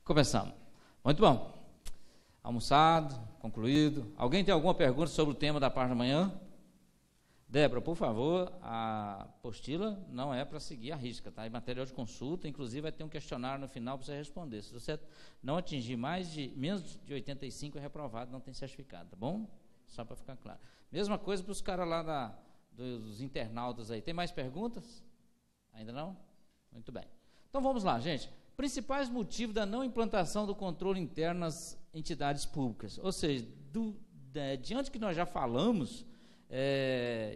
Começamos. Muito bom. Almoçado, concluído. Alguém tem alguma pergunta sobre o tema da parte da manhã? Débora, por favor, a apostila não é para seguir a risca, tá? É material de consulta, inclusive vai ter um questionário no final para você responder. Se você não atingir menos de 85 é reprovado, não tem certificado, tá bom? Só para ficar claro. Mesma coisa para os caras lá dos internautas aí. Tem mais perguntas? Ainda não? Muito bem. Então vamos lá, gente. Principais motivos da não implantação do controle interno nas entidades públicas. Ou seja, diante que nós já falamos,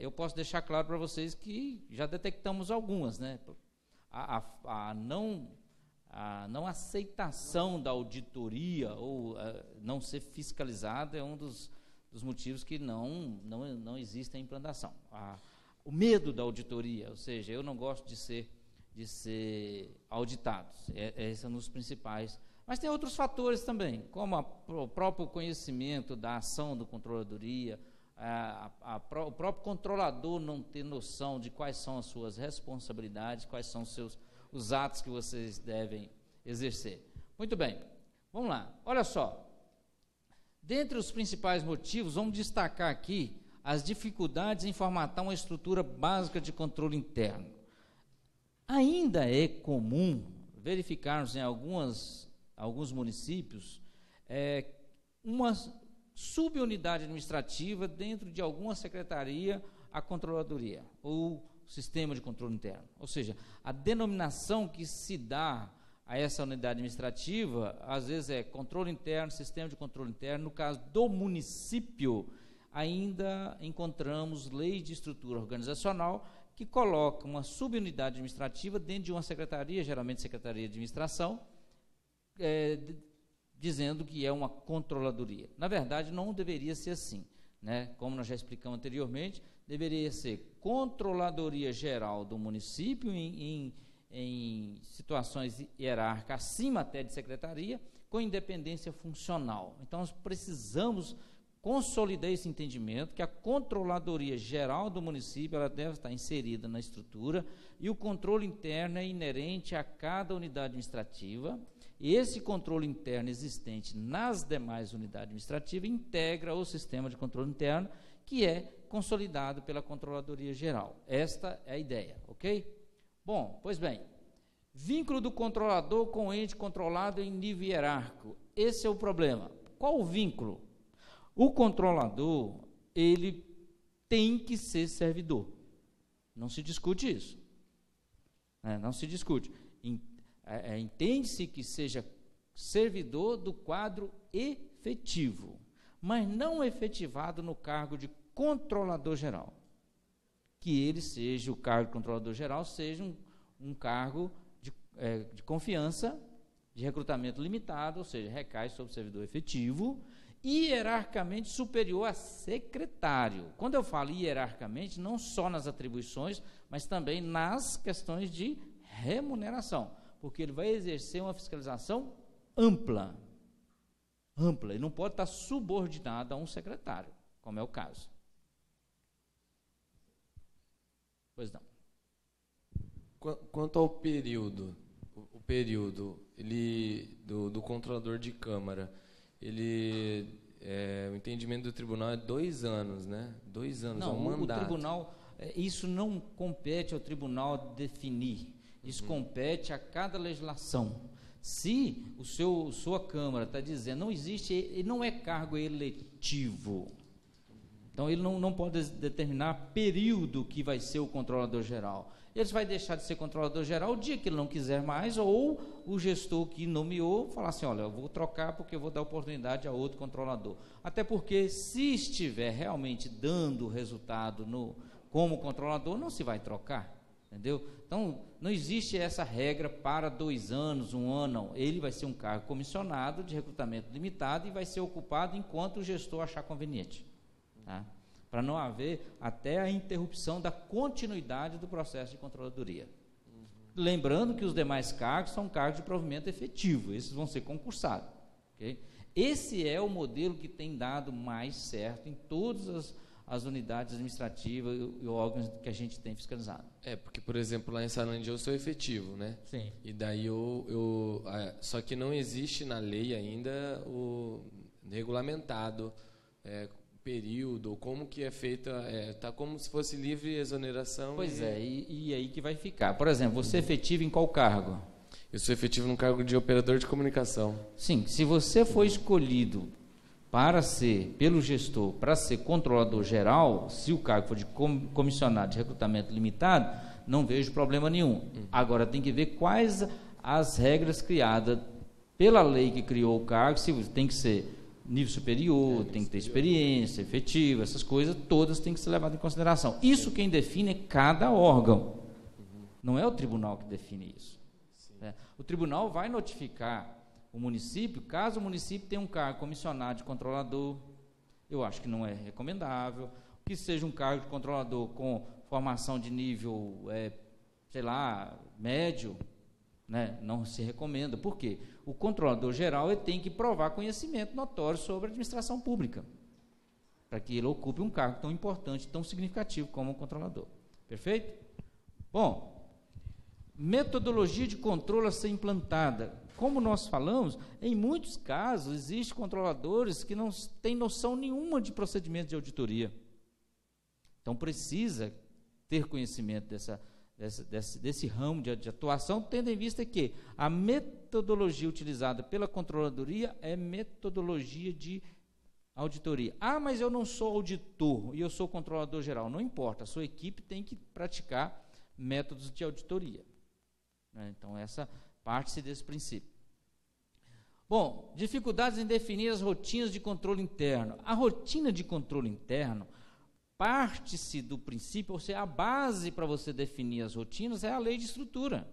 eu posso deixar claro para vocês que já detectamos algumas, né? A não aceitação da auditoria ou não ser fiscalizada é um dos motivos que não existe a implantação. O medo da auditoria, ou seja, eu não gosto de ser auditados, esse é um dos principais. Mas tem outros fatores também, como o próprio conhecimento da ação do controladoria, o próprio controlador não ter noção de quais são as suas responsabilidades, quais são os atos que vocês devem exercer. Muito bem, vamos lá, olha só. Dentre os principais motivos, vamos destacar aqui as dificuldades em formatar uma estrutura básica de controle interno. Ainda é comum verificarmos em alguns municípios uma subunidade administrativa dentro de alguma secretaria, a controladoria, ou sistema de controle interno. Ou seja, a denominação que se dá a essa unidade administrativa, às vezes é controle interno, sistema de controle interno. No caso do município, ainda encontramos leis de estrutura organizacional que colocam uma subunidade administrativa dentro de uma secretaria, geralmente secretaria de administração, dizendo que é uma controladoria. Na verdade, não deveria ser assim, né? Como nós já explicamos anteriormente, deveria ser controladoria geral do município em situações hierárquicas, acima até de secretaria, com independência funcional. Então, nós precisamos consolidar esse entendimento que a controladoria geral do município ela deve estar inserida na estrutura e o controle interno é inerente a cada unidade administrativa. E esse controle interno existente nas demais unidades administrativas integra o sistema de controle interno que é consolidado pela controladoria geral. Esta é a ideia, ok? Bom, pois bem, vínculo do controlador com o ente controlado em nível hierárquico. Esse é o problema. Qual o vínculo? O controlador, ele tem que ser servidor. Não se discute isso. Não se discute. Entende-se que seja servidor do quadro efetivo, mas não efetivado no cargo de controlador geral. Que ele seja, o cargo de controlador geral, seja um cargo de confiança, de recrutamento limitado, ou seja, recai sobre o servidor efetivo, hierarquicamente superior a secretário. Quando eu falo hierarquicamente, não só nas atribuições, mas também nas questões de remuneração, porque ele vai exercer uma fiscalização ampla, ele não pode estar subordinado a um secretário, como é o caso. Pois não. Quanto ao período do controlador de Câmara, o entendimento do tribunal é 2 anos, né? 2 anos, não, é um mandato. O tribunal, isso não compete ao tribunal definir, isso compete a cada legislação. Se sua Câmara está dizendo, não existe, ele não é cargo eletivo, então ele não pode determinar período que vai ser o controlador geral. Ele vai deixar de ser controlador geral o dia que ele não quiser mais, ou o gestor que nomeou falar assim, olha, eu vou trocar porque eu vou dar oportunidade a outro controlador. Até porque se estiver realmente dando resultado como controlador, não se vai trocar, entendeu? Então, não existe essa regra para 2 anos, 1 ano, não. Ele vai ser um cargo comissionado de recrutamento limitado e vai ser ocupado enquanto o gestor achar conveniente, tá? Para não haver até a interrupção da continuidade do processo de controladoria. Lembrando que os demais cargos são cargos de provimento efetivo, esses vão ser concursados. Okay? Esse é o modelo que tem dado mais certo em todas as unidades administrativas e órgãos que a gente tem fiscalizado. Porque, por exemplo, lá em Sarandi eu sou efetivo, né? Sim. E daí só que não existe na lei ainda o regulamentado período, como que é feita, tá como se fosse livre exoneração. Pois e aí que vai ficar. Por exemplo, você é efetivo em qual cargo? Eu sou efetivo no cargo de operador de comunicação. Sim, se você for escolhido pelo gestor, para ser controlador geral, se o cargo for de comissionado de recrutamento limitado, não vejo problema nenhum. Agora tem que ver quais as regras criadas pela lei que criou o cargo, se tem que ser nível superior, tem que ter experiência, efetivo, essas coisas todas têm que ser levadas em consideração. Isso quem define é cada órgão, não é o tribunal que define isso. O tribunal vai notificar o município, caso o município tenha um cargo comissionado de controlador, eu acho que não é recomendável, que seja um cargo de controlador com formação de nível, médio, né? Não se recomenda. Por quê? O controlador geral ele tem que provar conhecimento notório sobre a administração pública, para que ele ocupe um cargo tão importante, tão significativo como o controlador. Perfeito? Bom, metodologia de controle a ser implantada. Como nós falamos, em muitos casos, existem controladores que não têm noção nenhuma de procedimento de auditoria. Então, precisa ter conhecimento desse ramo de atuação, tendo em vista que a metodologia utilizada pela controladoria é metodologia de auditoria. Mas eu não sou auditor e eu sou controlador geral. Não importa, a sua equipe tem que praticar métodos de auditoria. Então, essa parte-se desse princípio. Bom, dificuldades em definir as rotinas de controle interno. A rotina de controle interno parte-se do princípio, ou seja, a base para você definir as rotinas é a lei de estrutura.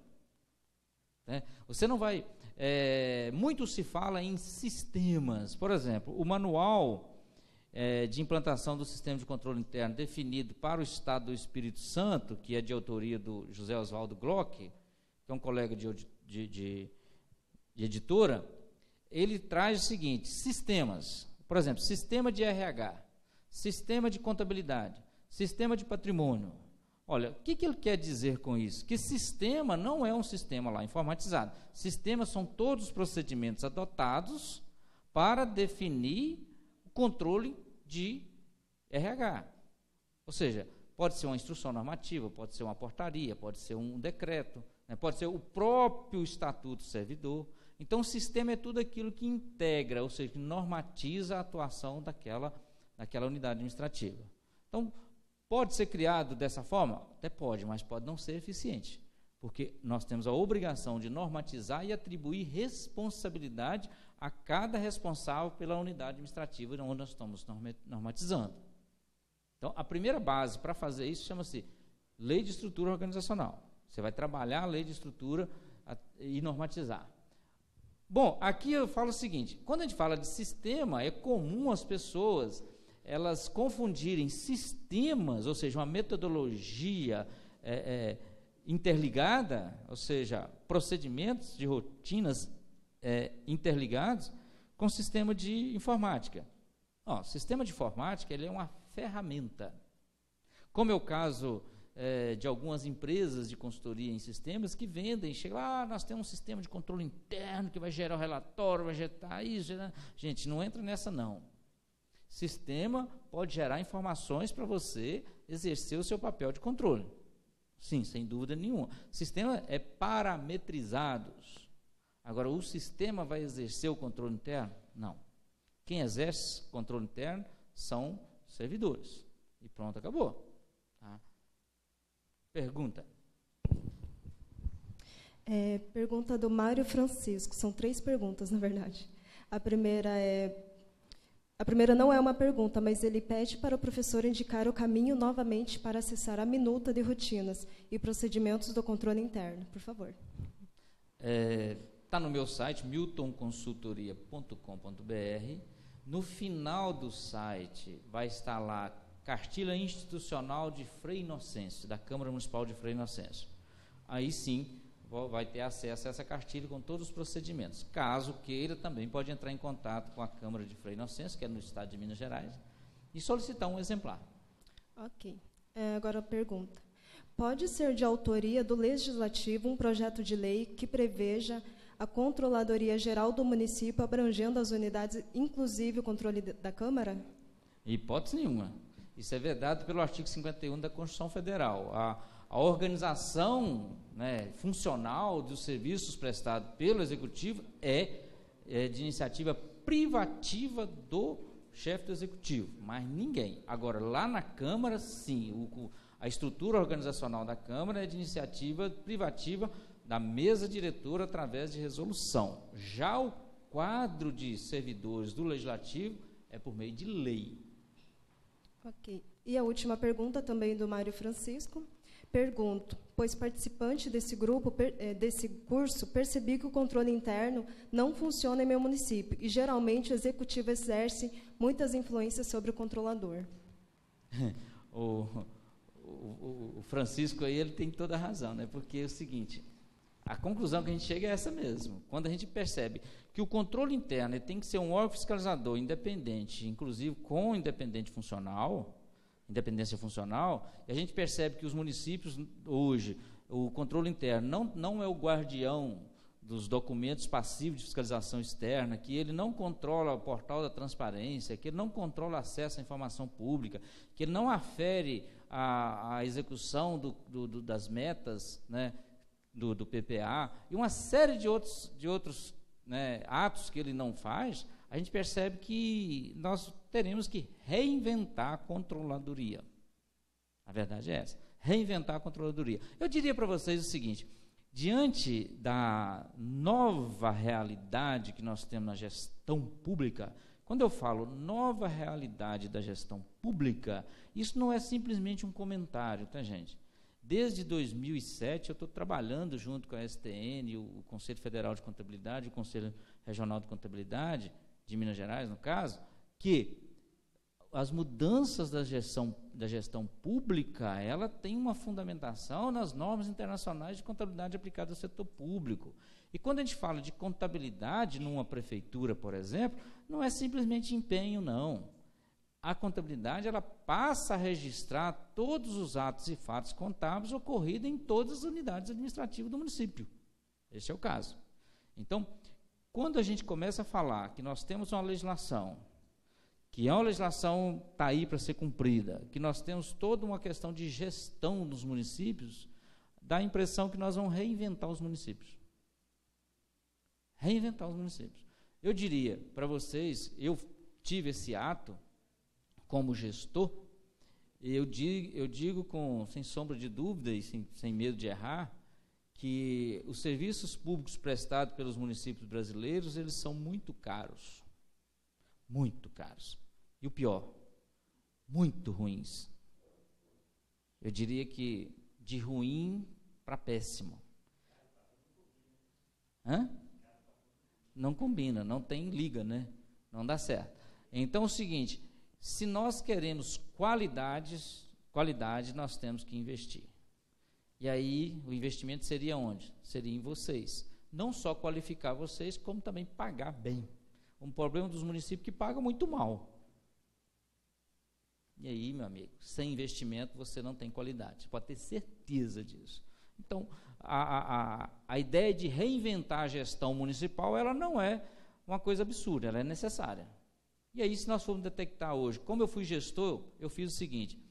Você não vai... muito se fala em sistemas. Por exemplo, o manual de implantação do sistema de controle interno definido para o Estado do Espírito Santo, que é de autoria do José Oswaldo Glock, que é um colega de editora, ele traz o seguinte: sistemas, por exemplo, sistema de RH, sistema de contabilidade, sistema de patrimônio. Olha, o que ele quer dizer com isso? Que sistema não é um sistema lá informatizado. Sistemas são todos os procedimentos adotados para definir o controle de RH. Ou seja, pode ser uma instrução normativa, pode ser uma portaria, pode ser um decreto, pode ser o próprio estatuto do servidor. Então, o sistema é tudo aquilo que integra, ou seja, que normatiza a atuação daquela unidade administrativa. Então, pode ser criado dessa forma? Até pode, mas pode não ser eficiente, porque nós temos a obrigação de normatizar e atribuir responsabilidade a cada responsável pela unidade administrativa onde nós estamos normatizando. Então, a primeira base para fazer isso chama-se Lei de Estrutura Organizacional. Você vai trabalhar a lei de estrutura e normatizar. Bom, aqui eu falo o seguinte: quando a gente fala de sistema, é comum as pessoas elas confundirem sistemas, ou seja, uma metodologia interligada, ou seja, procedimentos de rotinas interligados, com sistema de informática. Sistema de informática ele é uma ferramenta. Como é o caso de algumas empresas de consultoria em sistemas que vendem, chegam lá, nós temos um sistema de controle interno que vai gerar o relatório, vai gerar isso, gente, não entra nessa não. Sistema pode gerar informações para você exercer o seu papel de controle. Sim, sem dúvida nenhuma. Sistema é parametrizados. Agora, o sistema vai exercer o controle interno? Não. Quem exerce controle interno são servidores. E pronto, acabou. Tá? Pergunta. Pergunta do Mário Francisco. São 3 perguntas, na verdade. A primeira não é uma pergunta, mas ele pede para o professor indicar o caminho novamente para acessar a minuta de rotinas e procedimentos do controle interno, por favor. Está no meu site, miltonconsultoria.com.br. No final do site vai estar lá cartilha institucional de Frei Inocêncio, da Câmara Municipal de Frei Inocêncio. Aí sim, vai ter acesso a essa cartilha com todos os procedimentos. Caso queira, também pode entrar em contato com a Câmara de Frei Inocêncio, que é no estado de Minas Gerais, e solicitar um exemplar. Ok. Agora a pergunta. Pode ser de autoria do Legislativo um projeto de lei que preveja a Controladoria Geral do município abrangendo as unidades, inclusive o controle da Câmara? Hipótese nenhuma. Isso é vedado pelo artigo 51 da Constituição Federal. A organização, né, funcional dos serviços prestados pelo Executivo é de iniciativa privativa do chefe do Executivo, mas ninguém. Agora, lá na Câmara, sim, a estrutura organizacional da Câmara é de iniciativa privativa da mesa diretora através de resolução. Já o quadro de servidores do Legislativo é por meio de lei. Ok. E a última pergunta, também do Mário Francisco. Pergunto, pois participante desse grupo, desse curso, percebi que o controle interno não funciona em meu município e geralmente o executivo exerce muitas influências sobre o controlador. O Francisco aí, ele tem toda a razão, né? Porque é o seguinte, a conclusão que a gente chega é essa mesmo. Quando a gente percebe que o controle interno ele tem que ser um órgão fiscalizador independente, inclusive com independência funcional, e a gente percebe que os municípios hoje, o controle interno não é o guardião dos documentos passivos de fiscalização externa, que ele não controla o portal da transparência, que ele não controla acesso à informação pública, que ele não afere a execução das metas, né, do PPA, e uma série de outros né, atos que ele não faz, a gente percebe que nós teremos que reinventar a controladoria. A verdade é essa, reinventar a controladoria. Eu diria para vocês o seguinte, diante da nova realidade que nós temos na gestão pública, quando eu falo nova realidade da gestão pública, isso não é simplesmente um comentário, tá, gente? Desde 2007, eu estou trabalhando junto com a STN, o Conselho Federal de Contabilidade, o Conselho Regional de Contabilidade, de Minas Gerais, no caso, que as mudanças da gestão pública, ela tem uma fundamentação nas normas internacionais de contabilidade aplicada ao setor público. E quando a gente fala de contabilidade numa prefeitura, por exemplo, não é simplesmente empenho, não. A contabilidade, ela passa a registrar todos os atos e fatos contábeis ocorridos em todas as unidades administrativas do município. Esse é o caso. Então, quando a gente começa a falar que nós temos uma legislação, que é uma legislação que está aí para ser cumprida, que nós temos toda uma questão de gestão dos municípios, dá a impressão que nós vamos reinventar os municípios. Reinventar os municípios. Eu diria para vocês, eu tive esse ato como gestor, eu digo sem sombra de dúvida e sem medo de errar, que os serviços públicos prestados pelos municípios brasileiros, eles são muito caros. Muito caros. E o pior, muito ruins. Eu diria que de ruim para péssimo. Não combina, não tem liga, né? Não dá certo. Então é o seguinte, se nós queremos qualidade, nós temos que investir. E aí, o investimento seria onde? Seria em vocês. Não só qualificar vocês, como também pagar bem. Um problema dos municípios que pagam muito mal. E aí, meu amigo, sem investimento você não tem qualidade. Você pode ter certeza disso. Então, a ideia de reinventar a gestão municipal, ela não é uma coisa absurda, ela é necessária. E aí, se nós formos detectar hoje, como eu fui gestor, eu fiz o seguinte,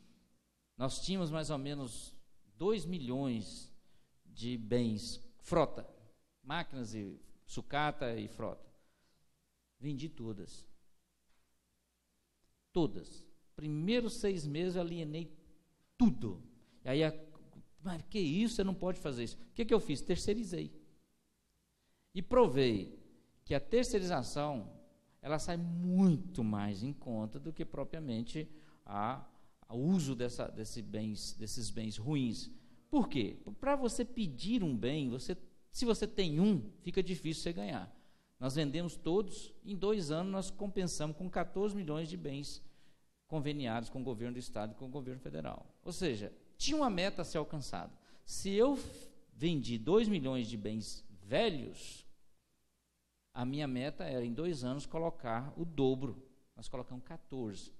nós tínhamos mais ou menos 2 milhões de bens, frota, máquinas e sucata e frota. Vendi todas. Todas. Primeiros 6 meses eu alienei tudo. E aí, mas que isso? Você não pode fazer isso. O que eu fiz? Terceirizei. E provei que a terceirização, ela sai muito mais em conta do que propriamente o uso desses bens ruins. Por quê? Para você pedir um bem, se você tem fica difícil você ganhar. Nós vendemos todos, em 2 anos nós compensamos com 14 milhões de bens conveniados com o governo do Estado e com o governo federal. Ou seja, tinha uma meta a ser alcançada. Se eu vendi 2 milhões de bens velhos, a minha meta era, em 2 anos, colocar o dobro. Nós colocamos 14.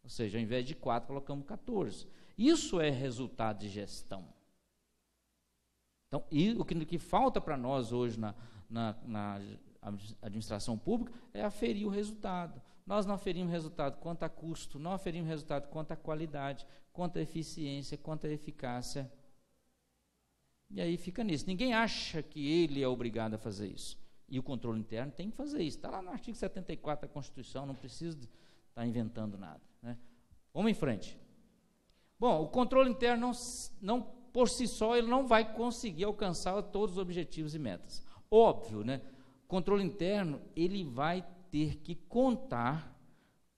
Ou seja, ao invés de 4, colocamos 14. Isso é resultado de gestão. Então, e o que falta para nós hoje na administração pública é aferir o resultado. Nós não aferimos resultado quanto a custo, não aferimos resultado quanto a qualidade, quanto a eficiência, quanto a eficácia. E aí fica nisso. Ninguém acha que ele é obrigado a fazer isso. E o controle interno tem que fazer isso. Está lá no artigo 74 da Constituição, não precisa estar inventando nada, né? Vamos em frente. Bom, o controle interno, não por si só, ele não vai conseguir alcançar todos os objetivos e metas. Óbvio, né? O controle interno, ele vai ter que contar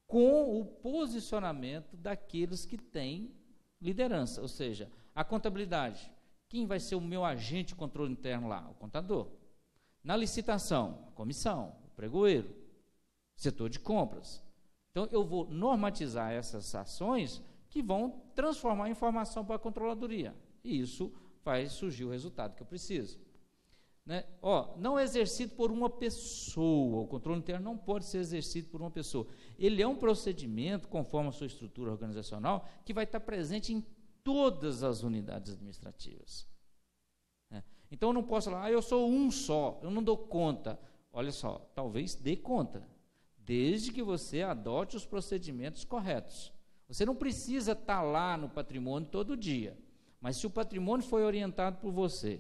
com o posicionamento daqueles que têm liderança, ou seja, a contabilidade. Quem vai ser o meu agente de controle interno lá? O contador. Na licitação, a comissão, o pregoeiro, setor de compras. Então, eu vou normatizar essas ações que vão transformar a informação para a controladoria. E isso vai surgir o resultado que eu preciso. Né? Não é exercido por uma pessoa, o controle interno não pode ser exercido por uma pessoa. Ele é um procedimento, conforme a sua estrutura organizacional, que vai estar presente em todas as unidades administrativas. Então, eu não posso falar, eu sou um só, eu não dou conta. Olha só, talvez dê conta, desde que você adote os procedimentos corretos. Você não precisa estar lá no patrimônio todo dia, mas se o patrimônio foi orientado por você,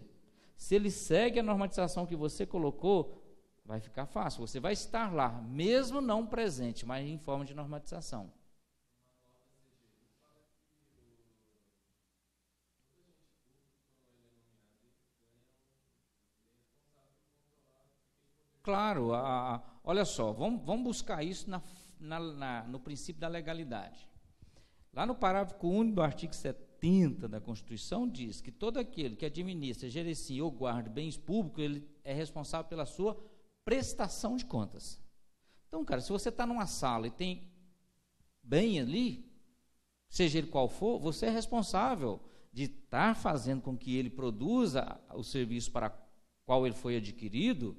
se ele segue a normatização que você colocou, vai ficar fácil. Você vai estar lá, mesmo não presente, mas em forma de normatização. Claro, olha só, vamos buscar isso no princípio da legalidade. Lá no parágrafo único do artigo 70 da Constituição diz que todo aquele que administra, gerencia ou guarda bens públicos, ele é responsável pela sua prestação de contas. Então, cara, se você está numa sala e tem bem ali, seja ele qual for, você é responsável de estar fazendo com que ele produza o serviço para qual ele foi adquirido.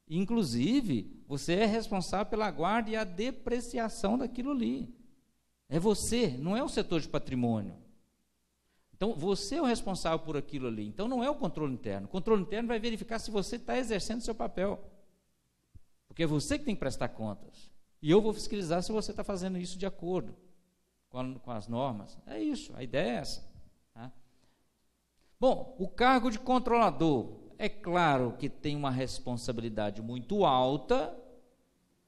Inclusive, você é responsável pela guarda e a depreciação daquilo ali. É você, não é o setor de patrimônio. Então, você é o responsável por aquilo ali. Então, não é o controle interno. O controle interno vai verificar se você está exercendo seu papel. Porque é você que tem que prestar contas. E eu vou fiscalizar se você está fazendo isso de acordo com as normas. É isso, a ideia é essa. Tá? Bom, o cargo de controlador, é claro que tem uma responsabilidade muito alta,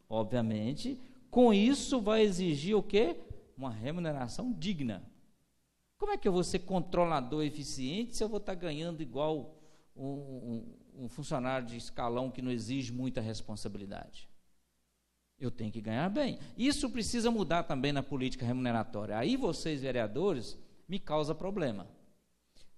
obviamente. Com isso, vai exigir o quê? Uma remuneração digna. Como é que eu vou ser controlador eficiente se eu vou estar ganhando igual um funcionário de escalão que não exige muita responsabilidade? Eu tenho que ganhar bem. Isso precisa mudar também na política remuneratória. Aí vocês, vereadores, me causa problema.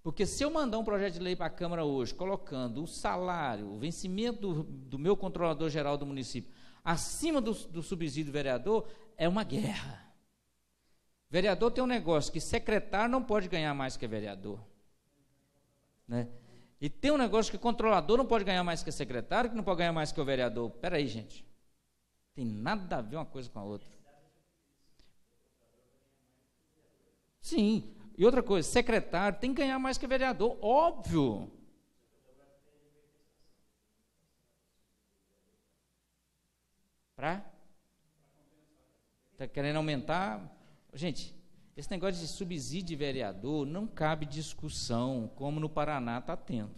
Porque se eu mandar um projeto de lei para a Câmara hoje, colocando o salário, o vencimento do meu controlador geral do município, acima do subsídio do vereador, é uma guerra. Vereador tem um negócio que secretário não pode ganhar mais que vereador. Né? E tem um negócio que controlador não pode ganhar mais que secretário, que não pode ganhar mais que o vereador. Espera aí, gente. Tem nada a ver uma coisa com a outra. Sim. E outra coisa, secretário tem que ganhar mais que vereador, óbvio. Está querendo aumentar? Gente, esse negócio de subsídio de vereador não cabe discussão, como no Paraná está tendo.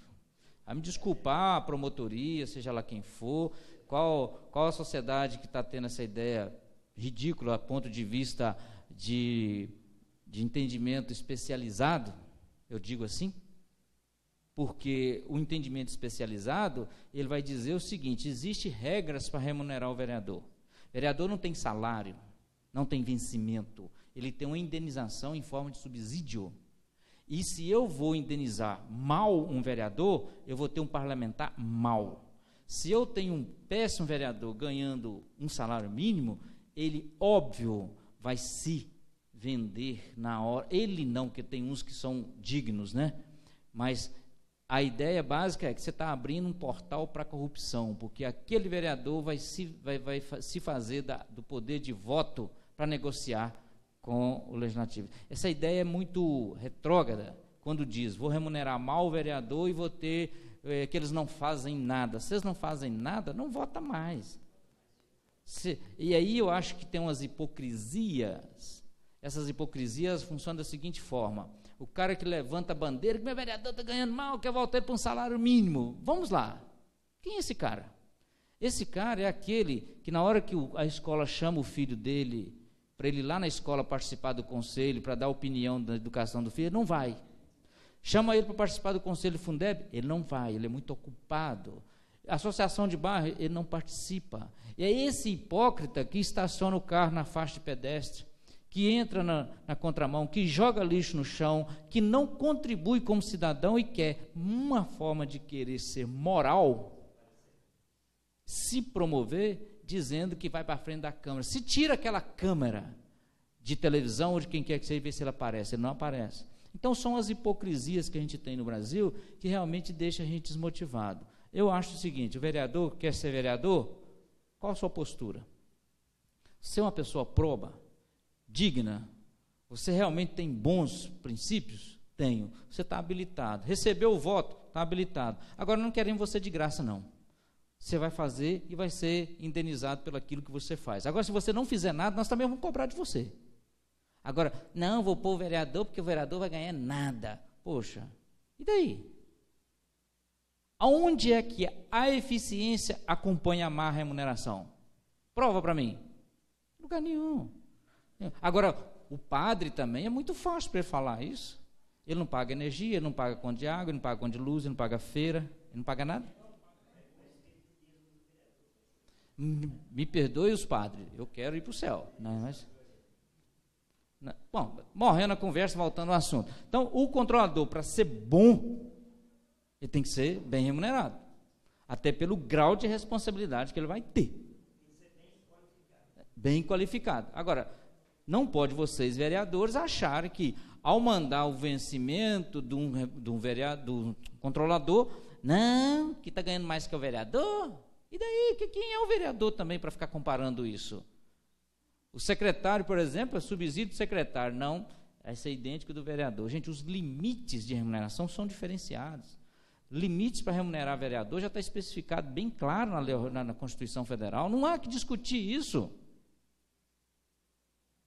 Vai me desculpar a promotoria, seja lá quem for, qual a sociedade que está tendo essa ideia ridícula a ponto de vista de entendimento especializado, eu digo assim, porque o entendimento especializado, ele vai dizer o seguinte, existem regras para remunerar o vereador. O vereador não tem salário, não tem vencimento, ele tem uma indenização em forma de subsídio. E se eu vou indenizar mal um vereador, eu vou ter um parlamentar mal. Se eu tenho um péssimo vereador ganhando um salário mínimo, ele, óbvio, vai se vender na hora. Ele não, porque tem uns que são dignos, né? Mas a ideia básica é que você está abrindo um portal para a corrupção, porque aquele vereador vai se fazer do poder de voto para negociar com o legislativo. Essa ideia é muito retrógrada, quando diz, vou remunerar mal o vereador e vou ter, que eles não fazem nada. Se eles não fazem nada, não vota mais. E aí eu acho que tem umas hipocrisias. Essas hipocrisias funcionam da seguinte forma: o cara que levanta a bandeira, que meu vereador está ganhando mal, quer voltar para um salário mínimo. Vamos lá. Quem é esse cara? Esse cara é aquele que na hora que a escola chama o filho dele, para ele ir lá na escola participar do conselho, para dar opinião da educação do filho, ele não vai. Chama ele para participar do conselho do Fundeb, ele não vai, ele é muito ocupado. Associação de bairro, ele não participa. E é esse hipócrita que estaciona o carro na faixa de pedestre, que entra na contramão, que joga lixo no chão, que não contribui como cidadão e quer uma forma de querer ser moral, se promover, dizendo que vai para a frente da câmera. Se tira aquela câmera de televisão ou de quem quer que seja, vê se ele aparece. Ele não aparece. Então, são as hipocrisias que a gente tem no Brasil que realmente deixa a gente desmotivado. Eu acho o seguinte: o vereador quer ser vereador? Qual a sua postura? Ser uma pessoa proba, digna, você realmente tem bons princípios? Tenho. Você está habilitado. Recebeu o voto? Está habilitado. Agora, não queremos você de graça, não. Você vai fazer e vai ser indenizado pelo aquilo que você faz. Agora, se você não fizer nada, nós também vamos cobrar de você. Agora, não, vou pôr o vereador, porque o vereador vai ganhar nada. Poxa, e daí? Aonde é que a eficiência acompanha a má remuneração? Prova para mim. Lugar nenhum. Agora, o padre também é muito fácil para ele falar isso. Ele não paga energia, ele não paga conta de água, ele não paga conta de luz, ele não paga feira, ele não paga nada. Me perdoe os padres, eu quero ir para o céu. Não, mas... Bom, morrendo a conversa, voltando ao assunto. Então, o controlador, para ser bom, ele tem que ser bem remunerado, até pelo grau de responsabilidade que ele vai ter. Bem qualificado. Agora, não pode vocês, vereadores, acharem que, ao mandar o vencimento de um vereador, do controlador, não, que está ganhando mais que o vereador. E daí, quem é o vereador também para ficar comparando isso? O secretário, por exemplo, é subsídio do secretário. Não, vai ser idêntico do vereador. Gente, os limites de remuneração são diferenciados. Limites para remunerar vereador já está especificado bem claro na Constituição Federal. Não há que discutir isso.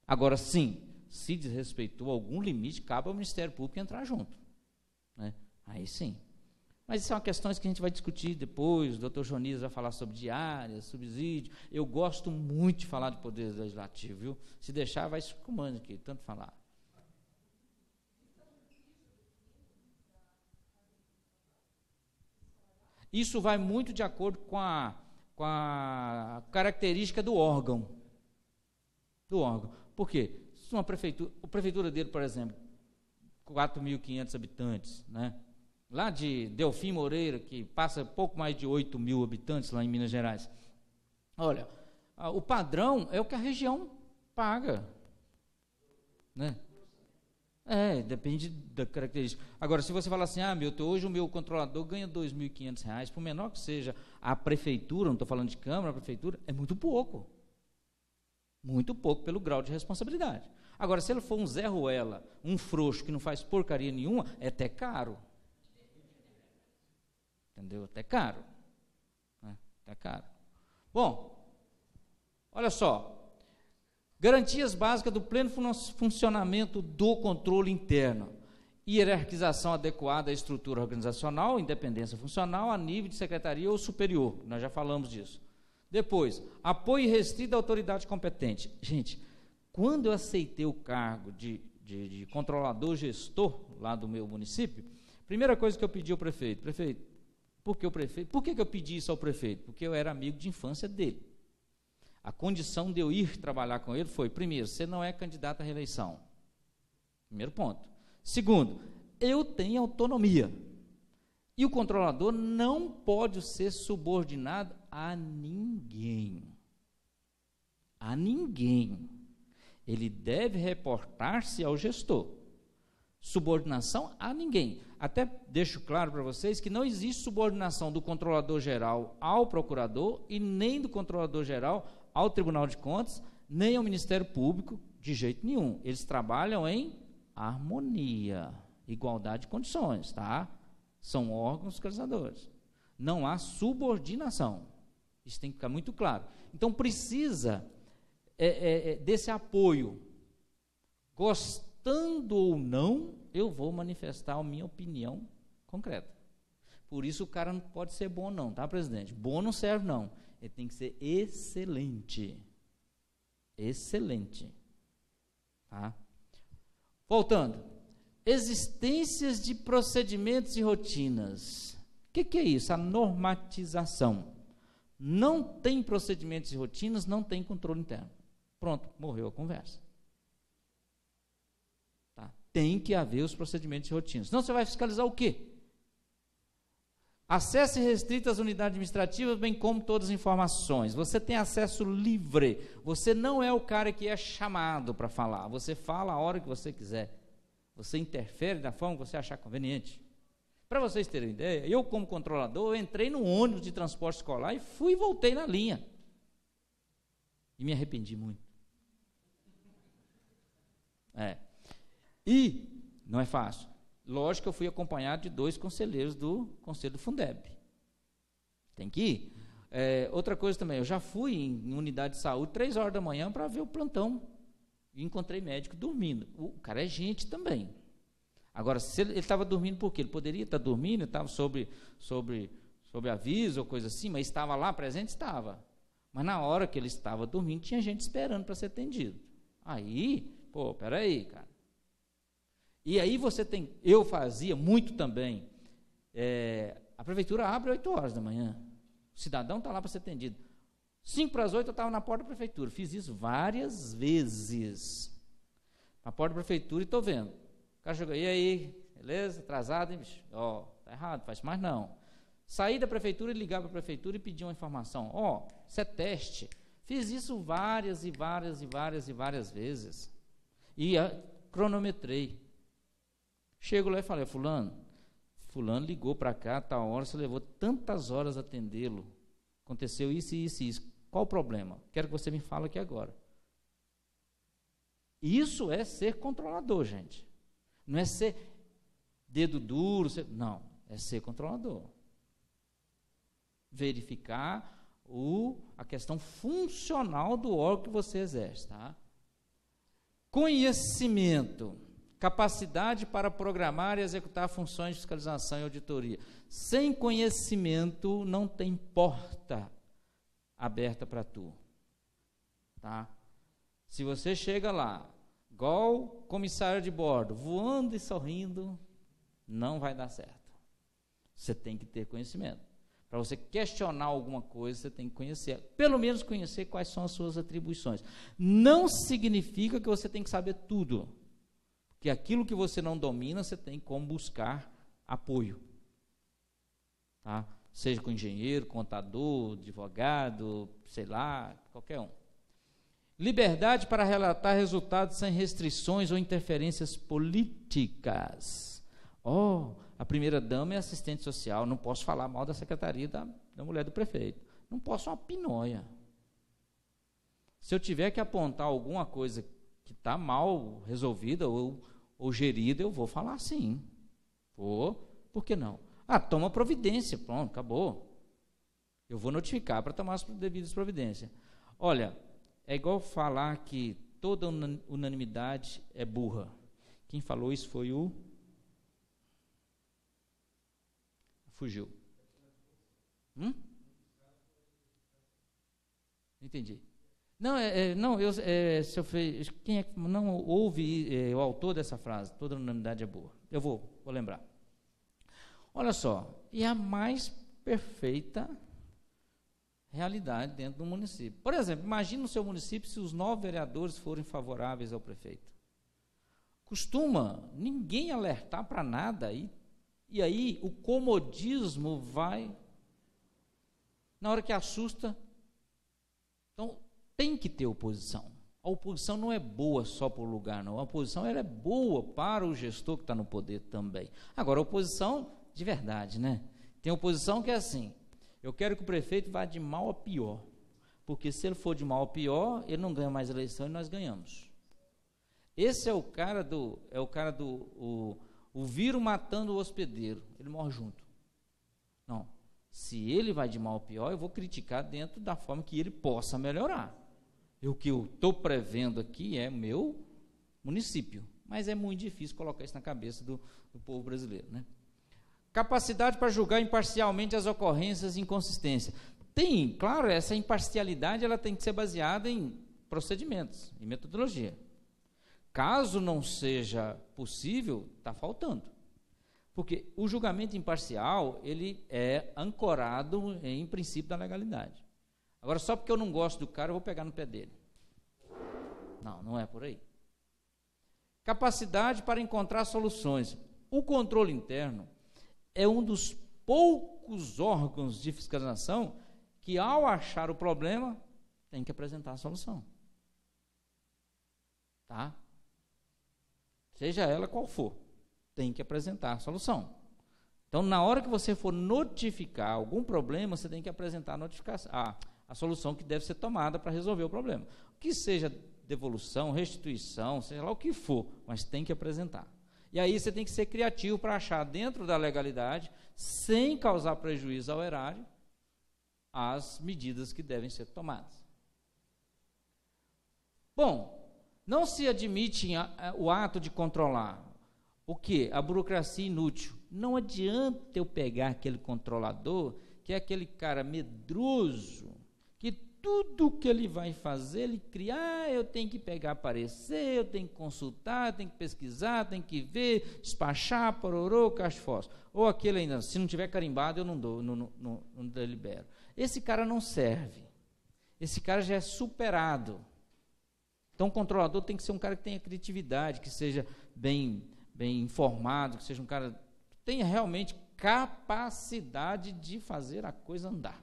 Agora, sim, se desrespeitou algum limite, cabe ao Ministério Público entrar junto. Né? Aí sim. Mas são questões que a gente vai discutir depois. O doutor Jonias vai falar sobre diárias, subsídio. Eu gosto muito de falar de poder legislativo, viu? Se deixar, vai se comando aqui, tanto falar. Isso vai muito de acordo com a característica do órgão. Por quê? Se a prefeitura dele, por exemplo, 4.500 habitantes, né? Lá de Delfim Moreira, que passa pouco mais de 8.000 habitantes lá em Minas Gerais. Olha, o padrão é o que a região paga. Né? Depende da característica. Agora, se você falar assim, hoje o meu controlador ganha R$ 2.500, por menor que seja a prefeitura, não estou falando de Câmara, a prefeitura, é muito pouco. Muito pouco pelo grau de responsabilidade. Agora, se ele for um Zé Ruela, um frouxo que não faz porcaria nenhuma, é até caro. Entendeu? Até caro. Né? Até caro. Bom, olha só. Garantias básicas do pleno funcionamento do controle interno. Hierarquização adequada à estrutura organizacional, independência funcional, a nível de secretaria ou superior. Nós já falamos disso. Depois, apoio restrito à autoridade competente. Gente, quando eu aceitei o cargo de controlador gestor lá do meu município, primeira coisa que eu pedi ao prefeito, por que eu pedi isso ao prefeito? Porque eu era amigo de infância dele. A condição de eu ir trabalhar com ele foi, primeiro, você não é candidato à reeleição. Primeiro ponto. Segundo, eu tenho autonomia. E o controlador não pode ser subordinado a ninguém. A ninguém. Ele deve reportar-se ao gestor. Subordinação a ninguém. Até deixo claro para vocês que não existe subordinação do controlador geral ao procurador e nem do controlador geral ao Tribunal de Contas, nem ao Ministério Público, De jeito nenhum. Eles trabalham em harmonia, igualdade de condições, tá? São órgãos fiscalizadores. Não há subordinação. Isso tem que ficar muito claro. Então, precisa desse apoio. Gostando ou não, eu vou manifestar a minha opinião concreta. Por isso, o cara não pode ser bom não, tá, presidente? Bom não serve não. Ele tem que ser excelente. Excelente. Tá? Voltando. Existências de procedimentos e rotinas. O que é isso? A normatização. Não tem procedimentos e rotinas, não tem controle interno. Pronto, morreu a conversa. Tá? Tem que haver os procedimentos e rotinas. Senão você vai fiscalizar o quê? Acesso restrito às unidades administrativas, bem como todas as informações. Você tem acesso livre. Você não é o cara que é chamado para falar. Você fala a hora que você quiser. Você interfere da forma que você achar conveniente. Para vocês terem ideia, eu como controlador, eu entrei no ônibus de transporte escolar e fui e voltei na linha. E me arrependi muito. E não é fácil. Lógico que eu fui acompanhado de 2 conselheiros do Conselho do Fundeb. Tem que ir. Outra coisa também, eu já fui em unidade de saúde 3 horas da manhã para ver o plantão. E encontrei médico dormindo. O cara é gente também. Agora, se ele estava dormindo por quê? Ele poderia estar dormindo, estava sobre aviso ou coisa assim, mas estava lá presente? Estava. Mas na hora que ele estava dormindo, tinha gente esperando para ser atendido. Aí, peraí, cara. E aí eu fazia muito também, a prefeitura abre 8 horas da manhã, o cidadão está lá para ser atendido. 5 para as 8 eu estava na porta da prefeitura, fiz isso várias vezes, na porta da prefeitura e estou vendo. O cara chegou, e aí, beleza, atrasado, hein, bicho? Tá errado, faz mais não. Saí da prefeitura e ligar para a prefeitura e pedir uma informação, isso é teste. Fiz isso várias vezes, e cronometrei. Chego lá e falei, fulano ligou para cá, tal hora, você levou tantas horas a atendê-lo, aconteceu isso, qual o problema? Quero que você me fale aqui agora. Isso é ser controlador, gente. Não é ser dedo duro, não, é ser controlador. Verificar a questão funcional do órgão que você exerce, tá? Conhecimento. Capacidade para programar e executar funções de fiscalização e auditoria. Sem conhecimento, não tem porta aberta para tu. Tá? Se você chega lá, igual comissário de bordo, voando e sorrindo, não vai dar certo. Você tem que ter conhecimento. Para você questionar alguma coisa, você tem que conhecer, pelo menos conhecer quais são as suas atribuições. Não significa que você tem que saber tudo. Que aquilo que você não domina, você tem como buscar apoio. Tá? Seja com engenheiro, contador, advogado, sei lá, qualquer um. Liberdade para relatar resultados sem restrições ou interferências políticas. A primeira-dama é assistente social, não posso falar mal da secretaria da mulher do prefeito. Não posso uma pinóia. Se eu tiver que apontar alguma coisa que está mal resolvida ou gerida, eu vou falar sim. Por que não? Toma providência, pronto, acabou. Eu vou notificar para tomar as devidas providências. Olha, é igual falar que toda unanimidade é burra. Quem falou isso foi o... Fugiu. Entendi. Se eu fiz, quem é que não ouve o autor dessa frase? Toda unanimidade é boa. Eu vou lembrar. Olha só, e a mais perfeita realidade dentro do município. Por exemplo, imagine no seu município se os 9 vereadores forem favoráveis ao prefeito. Costuma ninguém alertar para nada e aí o comodismo vai, na hora que assusta. Então, tem que ter oposição. A oposição não é boa só por lugar, não. A oposição ela é boa para o gestor que está no poder também. Agora, a oposição de verdade, né? Tem oposição que é assim, eu quero que o prefeito vá de mal a pior, porque se ele for de mal a pior, ele não ganha mais eleição e nós ganhamos. Esse é o cara o viro matando o hospedeiro, ele morre junto. Não, se ele vai de mal ao pior, eu vou criticar dentro da forma que ele possa melhorar. E o que eu estou prevendo aqui é meu município, mas é muito difícil colocar isso na cabeça do povo brasileiro, né? Capacidade para julgar imparcialmente as ocorrências e inconsistência. Tem, claro, essa imparcialidade ela tem que ser baseada em procedimentos, em metodologia. Caso não seja possível, está faltando. Porque o julgamento imparcial, ele é ancorado em princípio da legalidade. Agora, só porque eu não gosto do cara, eu vou pegar no pé dele. Não, não é por aí. Capacidade para encontrar soluções. O controle interno é um dos poucos órgãos de fiscalização que, ao achar o problema, tem que apresentar a solução. Tá? Seja ela qual for, tem que apresentar a solução. Então, na hora que você for notificar algum problema, você tem que apresentar a solução que deve ser tomada para resolver o problema. Que seja devolução, restituição, seja lá o que for, mas tem que apresentar. E aí você tem que ser criativo para achar dentro da legalidade, sem causar prejuízo ao erário, as medidas que devem ser tomadas. Bom, não se admite o ato de controlar. O quê? A burocracia inútil. Não adianta eu pegar aquele controlador, que é aquele cara medroso, que tudo que ele vai fazer, ele cria, eu tenho que pegar parecer, eu tenho que consultar, eu tenho que pesquisar, tenho que ver, despachar, pororô, cacho-fósforo. Ou aquele ainda, se não tiver carimbado, eu não dou, não delibero. Esse cara não serve. Esse cara já é superado. Então, o controlador tem que ser um cara que tenha criatividade, que seja bem informado, que seja um cara que tenha realmente capacidade de fazer a coisa andar.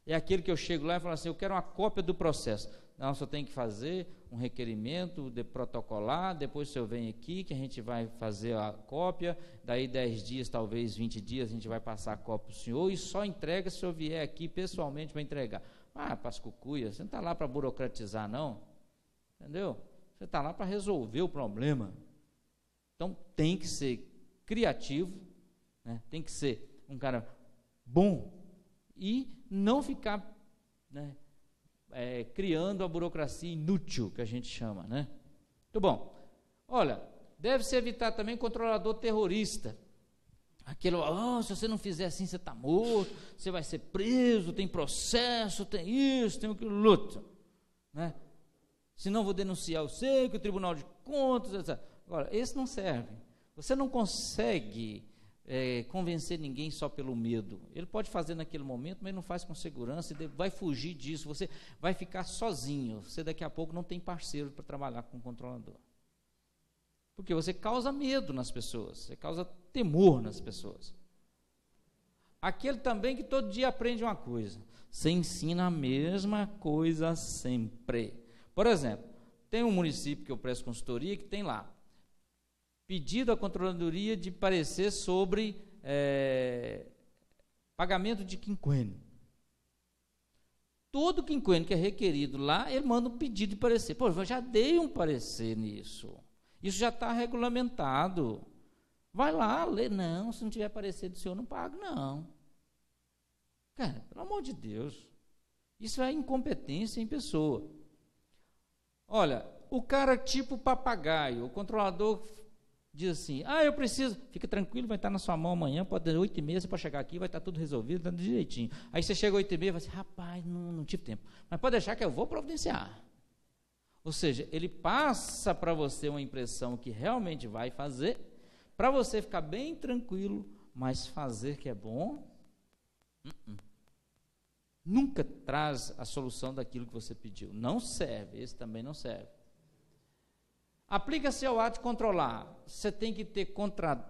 É aquele que eu chego lá e falo assim, eu quero uma cópia do processo. Não, só tem que fazer um requerimento de protocolar, depois o senhor vem aqui, que a gente vai fazer a cópia, daí 10 dias, talvez 20 dias, a gente vai passar a cópia para o senhor e só entrega se o senhor vier aqui pessoalmente para entregar. Ah, pascucuia, você não está lá para burocratizar, não. Entendeu? Você está lá para resolver o problema. Então, tem que ser criativo, né? Tem que ser um cara bom e não ficar, né, criando a burocracia inútil, que a gente chama, né? Muito bom. Olha, deve-se evitar também controlador terrorista. Aquele, se você não fizer assim, você está morto, você vai ser preso, tem processo, tem isso, tem aquilo outro, né? Se não, vou denunciar você, que o Tribunal de Contas, etc. Agora, esse não serve. Você não consegue convencer ninguém só pelo medo. Ele pode fazer naquele momento, mas não faz com segurança, e vai fugir disso, você vai ficar sozinho, você daqui a pouco não tem parceiro para trabalhar com o controlador. Porque você causa medo nas pessoas, você causa temor nas pessoas. Aquele também que todo dia aprende uma coisa, você ensina a mesma coisa sempre. Por exemplo, tem um município que eu presto consultoria que tem lá, pedido à controladoria de parecer sobre pagamento de quinquênio. Todo quinquênio que é requerido lá, ele manda um pedido de parecer. Pô, eu já dei um parecer nisso. Isso já está regulamentado. Vai lá, lê. Não, se não tiver parecer do senhor, não pago, não. Cara, pelo amor de Deus. Isso é incompetência em pessoa. Olha, o cara tipo papagaio, o controlador diz assim, eu preciso, fica tranquilo, vai estar na sua mão amanhã, pode dar 8h30, você pode chegar aqui, vai estar tudo resolvido, dando direitinho. Aí você chega 8h30 e vai assim, rapaz, não tive tempo. Mas pode deixar que eu vou providenciar. Ou seja, ele passa para você uma impressão que realmente vai fazer, para você ficar bem tranquilo, mas fazer que é bom, nunca traz a solução daquilo que você pediu. Não serve, esse também não serve. Aplica-se ao ato de controlar. Você tem que ter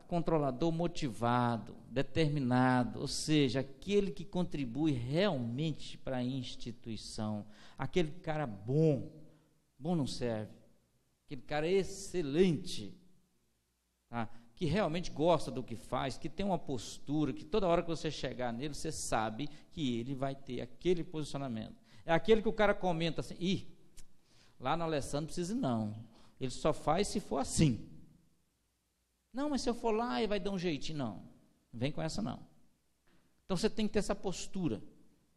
controlador motivado, determinado, ou seja, aquele que contribui realmente para a instituição, aquele cara bom. Bom não serve. Aquele cara excelente, tá? Que realmente gosta do que faz, que tem uma postura, que toda hora que você chegar nele, você sabe que ele vai ter aquele posicionamento. É aquele que o cara comenta assim, Lá no Alessandro precisa não. Ele só faz se for assim. Não, mas se eu for lá, ele vai dar um jeitinho. Não, não vem com essa não. Então você tem que ter essa postura,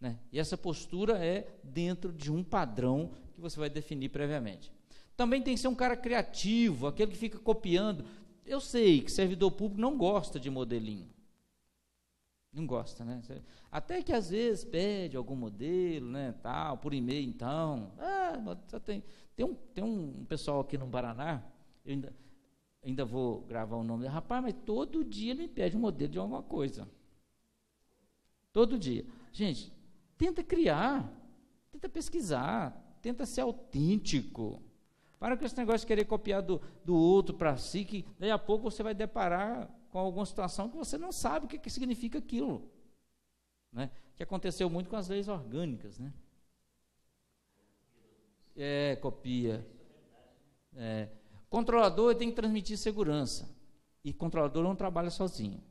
né? E essa postura é dentro de um padrão que você vai definir previamente. Também tem que ser um cara criativo, aquele que fica copiando. Eu sei que servidor público não gosta de modelinho. Não gosta, né? Até que às vezes pede algum modelo, né, tal, por e-mail, então. Tem um pessoal aqui no Paraná, eu ainda vou gravar o nome dele. Rapaz, mas todo dia ele me pede um modelo de alguma coisa. Todo dia. Gente, tenta criar, tenta pesquisar, tenta ser autêntico. Para com esse negócio de querer copiar do outro para si, que daí a pouco você vai deparar com alguma situação que você não sabe o que significa aquilo, né? Que aconteceu muito com as leis orgânicas, né? Copia. Controlador tem que transmitir segurança, e controlador não trabalha sozinho,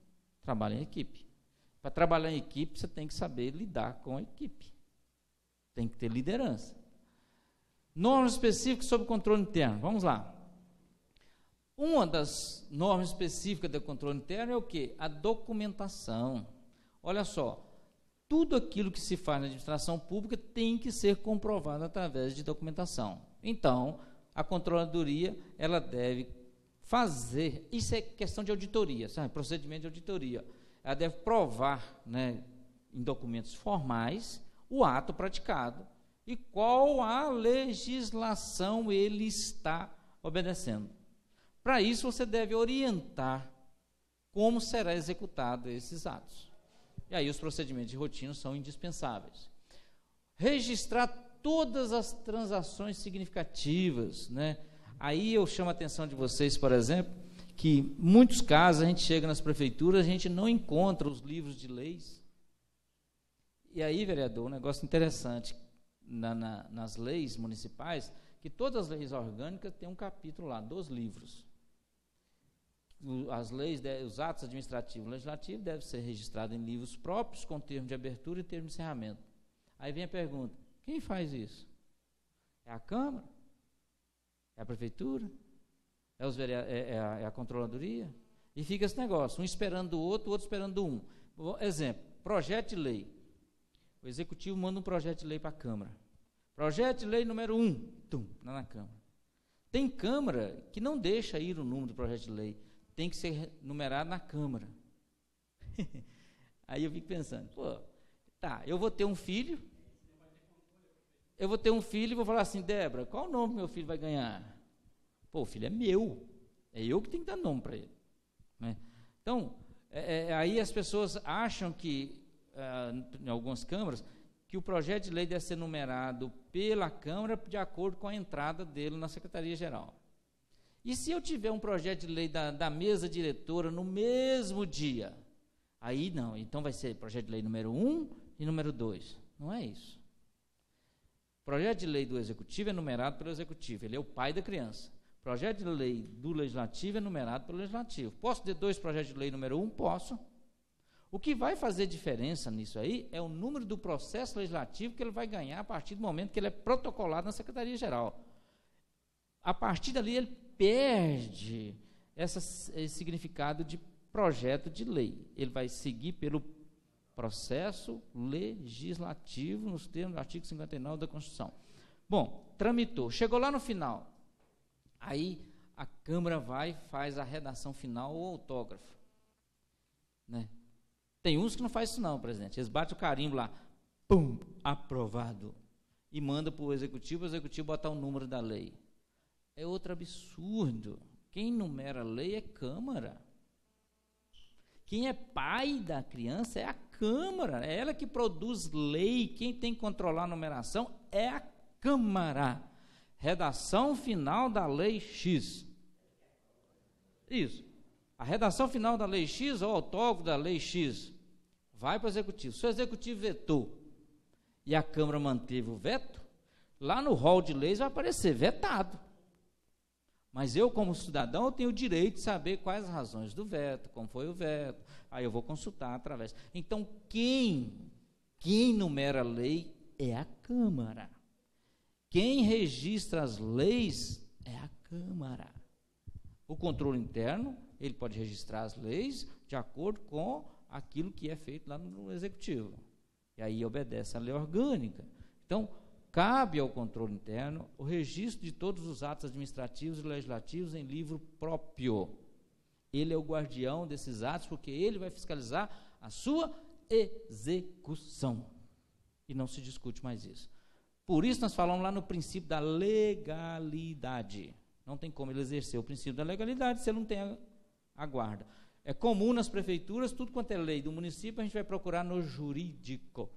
trabalha em equipe. Para trabalhar em equipe, você tem que saber lidar com a equipe, tem que ter liderança. Normas específicas sobre controle interno, vamos lá. Uma das normas específicas do controle interno é o quê? A documentação. Olha só, tudo aquilo que se faz na administração pública tem que ser comprovado através de documentação. Então, a controladoria, ela deve fazer, isso é questão de auditoria, sabe? Procedimento de auditoria. Ela deve provar, né, em documentos formais o ato praticado e qual a legislação ele está obedecendo. Para isso, você deve orientar como será executado esses atos. E aí, os procedimentos de rotina são indispensáveis. Registrar todas as transações significativas, né? Aí eu chamo a atenção de vocês, por exemplo, que em muitos casos a gente chega nas prefeituras, a gente não encontra os livros de leis. E aí, vereador, um negócio interessante, nas leis municipais, que todas as leis orgânicas têm um capítulo lá, dos livros. As leis, os atos administrativos e legislativos devem ser registrados em livros próprios, com termo de abertura e termo de encerramento. Aí vem a pergunta, quem faz isso? É a Câmara? É a Prefeitura? É a Controladoria? E fica esse negócio, um esperando o outro esperando um. Exemplo, projeto de lei. O Executivo manda um projeto de lei para a Câmara. Projeto de lei número 1, lá na Câmara. Tem Câmara que não deixa ir o número do projeto de lei, tem que ser numerado na Câmara. Aí eu fico pensando, eu vou ter um filho, e vou falar assim, Débora, qual nome meu filho vai ganhar? O filho é meu, é eu que tenho que dar nome para ele, né? Então, aí as pessoas acham que, em algumas câmaras, que o projeto de lei deve ser numerado pela Câmara de acordo com a entrada dele na Secretaria-Geral. E se eu tiver um projeto de lei da mesa diretora no mesmo dia? Aí não, então vai ser projeto de lei número 1 e número 2. Não é isso. O projeto de lei do Executivo é numerado pelo Executivo, ele é o pai da criança. O projeto de lei do Legislativo é numerado pelo Legislativo. Posso ter 2 projetos de lei número 1? Posso. O que vai fazer diferença nisso aí é o número do processo legislativo que ele vai ganhar a partir do momento que ele é protocolado na Secretaria-Geral. A partir dali ele perde esse significado de projeto de lei. Ele vai seguir pelo processo legislativo nos termos do artigo 59 da Constituição. Bom, tramitou, chegou lá no final. Aí a Câmara faz a redação final ou autógrafo, né? Tem uns que não faz isso não, presidente. Eles batem o carimbo lá, pum, aprovado, e manda para o Executivo botar o número da lei. É outro absurdo. Quem numera a lei é Câmara. Quem é pai da criança é a Câmara. É ela que produz lei. Quem tem que controlar a numeração é a Câmara. Redação final da lei X. Isso. A redação final da lei X, ou autógrafo da lei X, vai para o Executivo. Se o Executivo vetou e a Câmara manteve o veto, lá no rol de leis vai aparecer vetado. Mas eu, como cidadão, eu tenho o direito de saber quais as razões do veto, como foi o veto, aí eu vou consultar através. Então, quem numera a lei é a Câmara. Quem registra as leis é a Câmara. O controle interno, ele pode registrar as leis de acordo com aquilo que é feito lá no Executivo. E aí obedece à lei orgânica. Então, cabe ao controle interno o registro de todos os atos administrativos e legislativos em livro próprio. Ele é o guardião desses atos, porque ele vai fiscalizar a sua execução. E não se discute mais isso. Por isso nós falamos lá no princípio da legalidade. Não tem como ele exercer o princípio da legalidade se ele não tem a guarda. É comum nas prefeituras, tudo quanto é lei do município, a gente vai procurar no jurídico.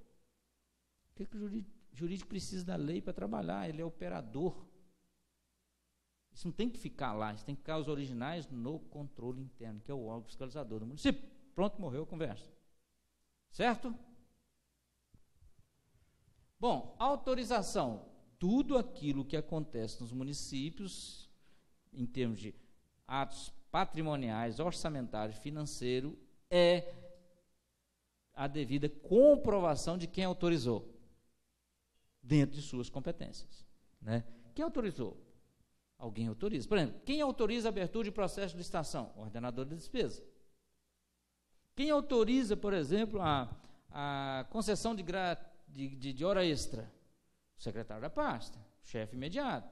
Por que o jurídico precisa da lei para trabalhar? Ele é operador. Isso não tem que ficar lá, isso tem que ficar os originais no controle interno, que é o órgão fiscalizador do município. Pronto, morreu a conversa. Certo? Bom, autorização. Tudo aquilo que acontece nos municípios, em termos de atos patrimoniais, orçamentários, financeiro, é a devida comprovação de quem autorizou, dentro de suas competências. Né? Quem autorizou? Alguém autoriza. Por exemplo, quem autoriza a abertura de processo de licitação? O ordenador de despesa. Quem autoriza, por exemplo, a concessão de hora extra? O secretário da pasta, o chefe imediato,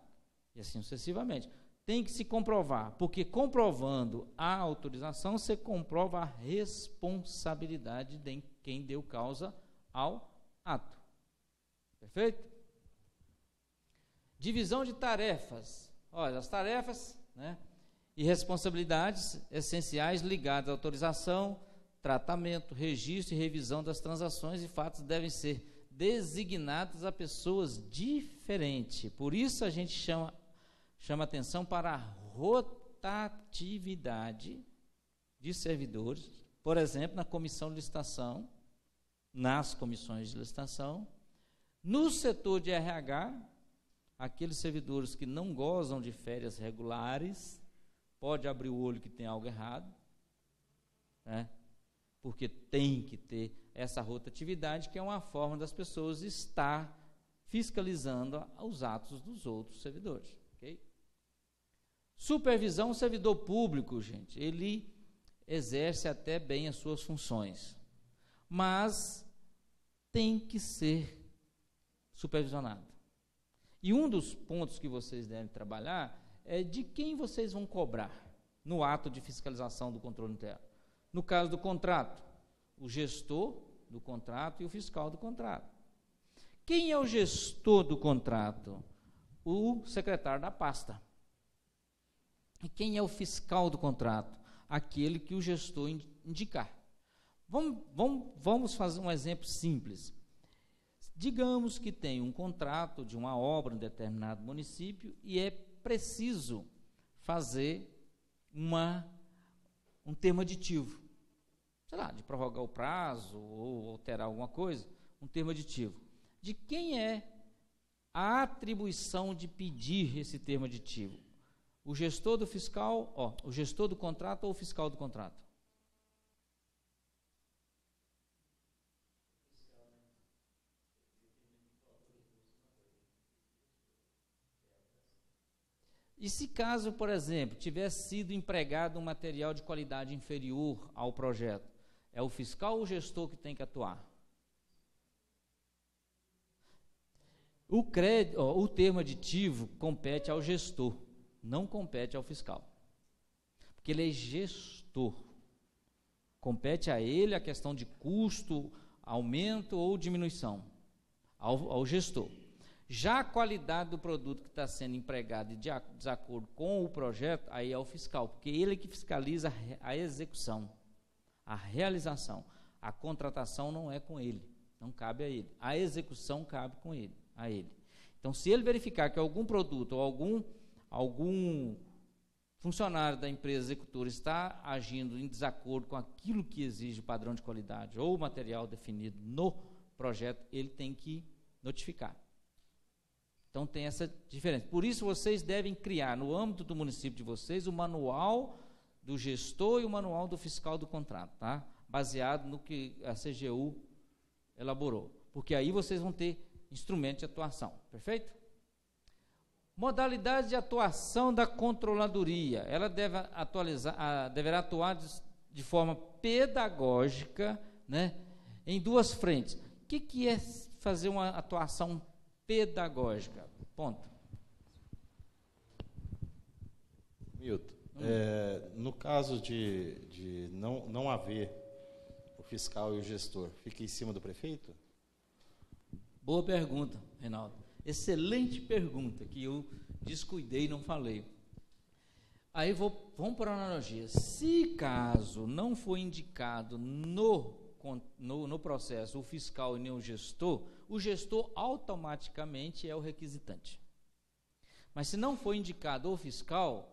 e assim sucessivamente. Tem que se comprovar, porque comprovando a autorização, você comprova a responsabilidade de quem deu causa ao ato. Perfeito? Divisão de tarefas. Olha, as tarefas, né, e responsabilidades essenciais ligadas à autorização, tratamento, registro e revisão das transações e fatos devem ser designados a pessoas diferentes. Por isso a gente chama atenção para a rotatividade de servidores, por exemplo, na comissão de licitação, nas comissões de licitação, no setor de RH, aqueles servidores que não gozam de férias regulares, pode abrir o olho que tem algo errado, né? Porque tem que ter essa rotatividade, que é uma forma das pessoas estar fiscalizando os atos dos outros servidores. Okay? Supervisão, servidor público, gente, ele exerce até bem as suas funções, mas tem que ser supervisionado. E um dos pontos que vocês devem trabalhar é de quem vocês vão cobrar no ato de fiscalização do controle interno. No caso do contrato, o gestor do contrato e o fiscal do contrato. Quem é o gestor do contrato? O secretário da pasta. E quem é o fiscal do contrato? Aquele que o gestor indicar. Vamos fazer um exemplo simples. Digamos que tem um contrato de uma obra em determinado município e é preciso fazer um termo aditivo. Sei lá, de prorrogar o prazo ou alterar alguma coisa, um termo aditivo. De quem é a atribuição de pedir esse termo aditivo? O gestor do fiscal, o gestor do contrato ou o fiscal do contrato? E se caso, por exemplo, tivesse sido empregado um material de qualidade inferior ao projeto, é o fiscal ou o gestor que tem que atuar? O termo aditivo compete ao gestor, não compete ao fiscal, porque ele é gestor. Compete a ele a questão de custo, aumento ou diminuição, ao gestor. Já a qualidade do produto que está sendo empregado de acordo com o projeto, aí é o fiscal, porque ele é que fiscaliza a execução, a realização. A contratação não é com ele, não cabe a ele. A execução cabe a ele. Então, se ele verificar que algum produto ou algum funcionário da empresa executora está agindo em desacordo com aquilo que exige o padrão de qualidade ou o material definido no projeto, ele tem que notificar. Então, tem essa diferença. Por isso, vocês devem criar, no âmbito do município de vocês, o manual do gestor e o manual do fiscal do contrato, tá? Baseado no que a CGU elaborou. Porque aí vocês vão ter instrumento de atuação. Perfeito? Modalidade de atuação da controladoria. Ela deverá atuar de forma pedagógica, né, em duas frentes. O que é fazer uma atuação pedagógica? Ponto. Milton, no caso de não haver o fiscal e o gestor, fica em cima do prefeito? Boa pergunta, Reinaldo. Excelente pergunta, que eu descuidei e não falei. Aí vamos para a analogia. Se caso não for indicado no processo o fiscal e nem o gestor automaticamente é o requisitante. Mas se não for indicado o fiscal,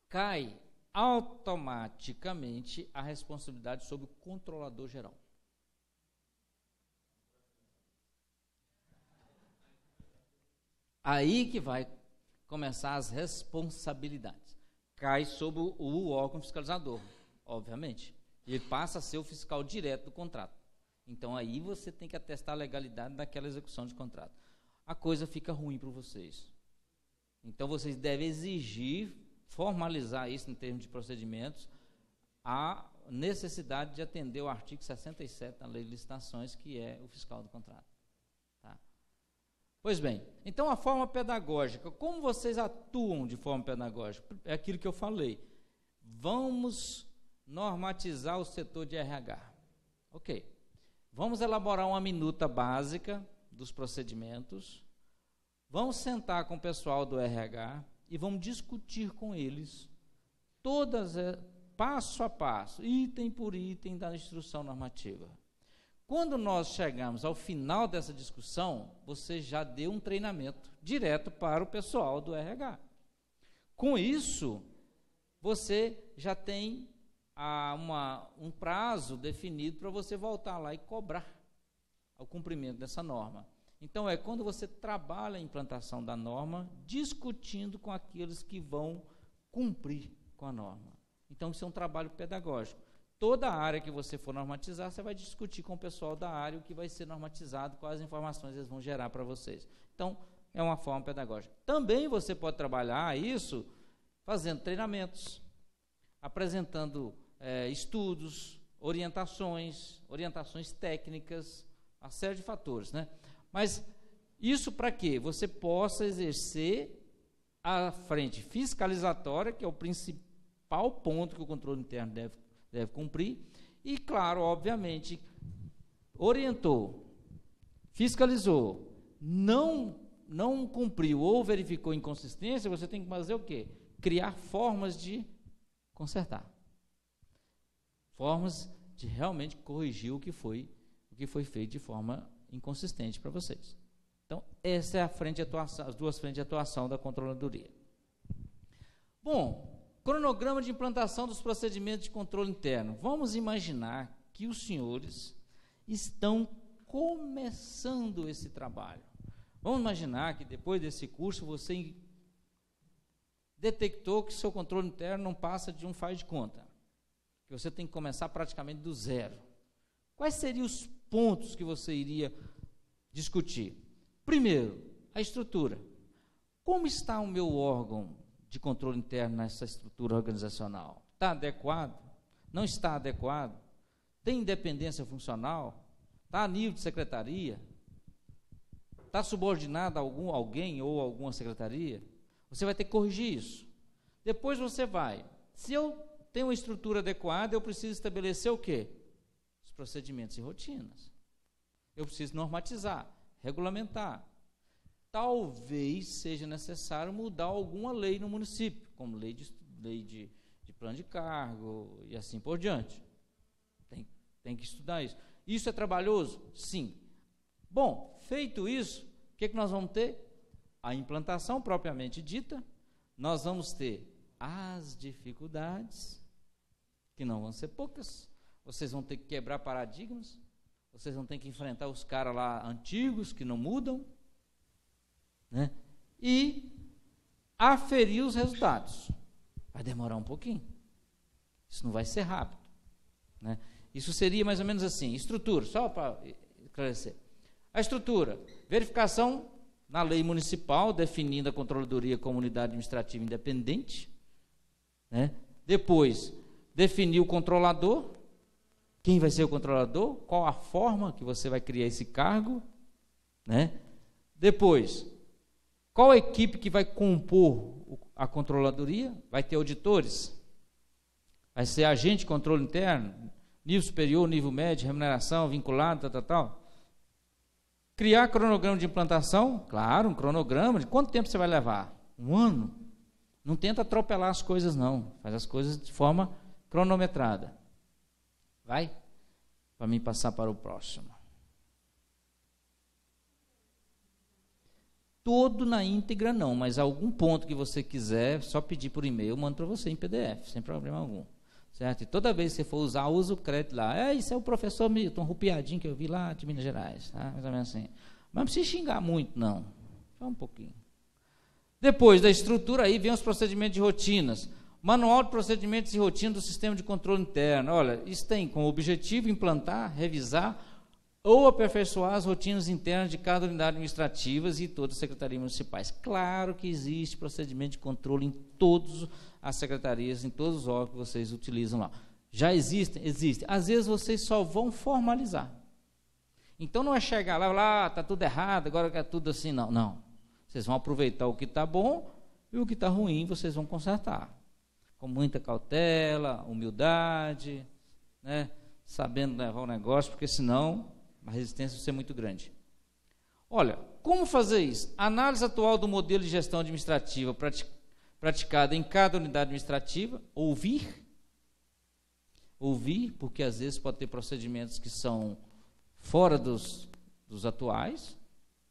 cai automaticamente a responsabilidade sobre o controlador geral. Aí que vai começar as responsabilidades. Cai sobre o órgão fiscalizador, obviamente. Ele passa a ser o fiscal direto do contrato. Então, aí você tem que atestar a legalidade daquela execução de contrato. A coisa fica ruim para vocês. Então, vocês devem exigir, formalizar isso em termos de procedimentos, a necessidade de atender o artigo 67 da Lei de Licitações, que é o fiscal do contrato. Tá? Pois bem, então a forma pedagógica, como vocês atuam de forma pedagógica? É aquilo que eu falei. Vamos normatizar o setor de RH. Ok. Vamos elaborar uma minuta básica dos procedimentos. Vamos sentar com o pessoal do RH e vamos discutir com eles todas, passo a passo, item por item da instrução normativa. Quando nós chegarmos ao final dessa discussão, você já deu um treinamento direto para o pessoal do RH. Com isso, você já tem um prazo definido para você voltar lá e cobrar o cumprimento dessa norma. Então, quando você trabalha a implantação da norma, discutindo com aqueles que vão cumprir com a norma. Então, isso é um trabalho pedagógico. Toda a área que você for normatizar, você vai discutir com o pessoal da área o que vai ser normatizado, quais informações eles vão gerar para vocês. Então, é uma forma pedagógica. Também você pode trabalhar isso fazendo treinamentos, apresentando estudos, orientações técnicas, uma série de fatores, né? Mas isso para quê? Você possa exercer a frente fiscalizatória, que é o principal ponto que o controle interno deve cumprir, e, claro, obviamente, orientou, fiscalizou, não cumpriu ou verificou inconsistência, você tem que fazer o quê? Criar formas de consertar. Formas de realmente corrigir o que foi feito de forma inconsistente para vocês. Então, essa é as duas frentes de atuação da controladoria. Bom, cronograma de implantação dos procedimentos de controle interno. Vamos imaginar que os senhores estão começando esse trabalho. Vamos imaginar que depois desse curso você detectou que seu controle interno não passa de um faz de conta, que você tem que começar praticamente do zero. Quais seriam os pontos que você iria discutir? Primeiro, a estrutura. Como está o meu órgão de controle interno nessa estrutura organizacional? Está adequado? Não está adequado? Tem independência funcional? Está a nível de secretaria? Está subordinado a alguém ou alguma secretaria? Você vai ter que corrigir isso. Depois você vai. Se eu tenho uma estrutura adequada, eu preciso estabelecer o quê? Os procedimentos e rotinas. Eu preciso normatizar, regulamentar. Talvez seja necessário mudar alguma lei no município, como lei de plano de cargo e assim por diante. Tem que estudar isso. Isso é trabalhoso? Sim. Bom, feito isso, o que nós vamos ter? A implantação propriamente dita, nós vamos ter as dificuldades, que não vão ser poucas, vocês vão ter que quebrar paradigmas, vocês vão ter que enfrentar os caras lá antigos, que não mudam, né? E aferir os resultados. Vai demorar um pouquinho. Isso não vai ser rápido, né? Isso seria mais ou menos assim, estrutura, só para esclarecer. A estrutura, verificação na lei municipal, definindo a controladoria como unidade administrativa independente, né? Depois, definir o controlador, quem vai ser o controlador, qual a forma que você vai criar esse cargo, né? Depois, qual a equipe que vai compor a controladoria? Vai ter auditores? Vai ser agente de controle interno? Nível superior, nível médio, remuneração, vinculado, tal. Criar cronograma de implantação? Claro, um cronograma. De quanto tempo você vai levar? 1 ano? Não tenta atropelar as coisas, não. Faz as coisas de forma cronometrada. Vai? Para mim passar para o próximo. Todo na íntegra não, mas algum ponto que você quiser, só pedir por e-mail, eu mando para você em PDF, sem problema algum. Certo? E toda vez que você for usar, usa o crédito lá. Isso é o professor Milton Rupiadinho que eu vi lá de Minas Gerais. Tá? Mais ou menos assim. Mas não precisa xingar muito, não. Só um pouquinho. Depois da estrutura, aí vem os procedimentos de rotinas. Manual de procedimentos e rotinas do sistema de controle interno. Olha, isso tem como objetivo implantar, revisar ou aperfeiçoar as rotinas internas de cada unidade administrativa e todas as secretarias municipais. Claro que existe procedimento de controle em todas as secretarias, em todos os órgãos que vocês utilizam lá. Já existem? Existem. Às vezes vocês só vão formalizar. Então não é chegar lá, está tudo errado, agora é tudo assim, não. Não. Vocês vão aproveitar o que está bom e o que está ruim vocês vão consertar. Com muita cautela, humildade, né? Sabendo levar o negócio, porque senão a resistência vai ser muito grande. Olha, como fazer isso? Análise atual do modelo de gestão administrativa praticada em cada unidade administrativa. Ouvir, porque às vezes pode ter procedimentos que são fora dos atuais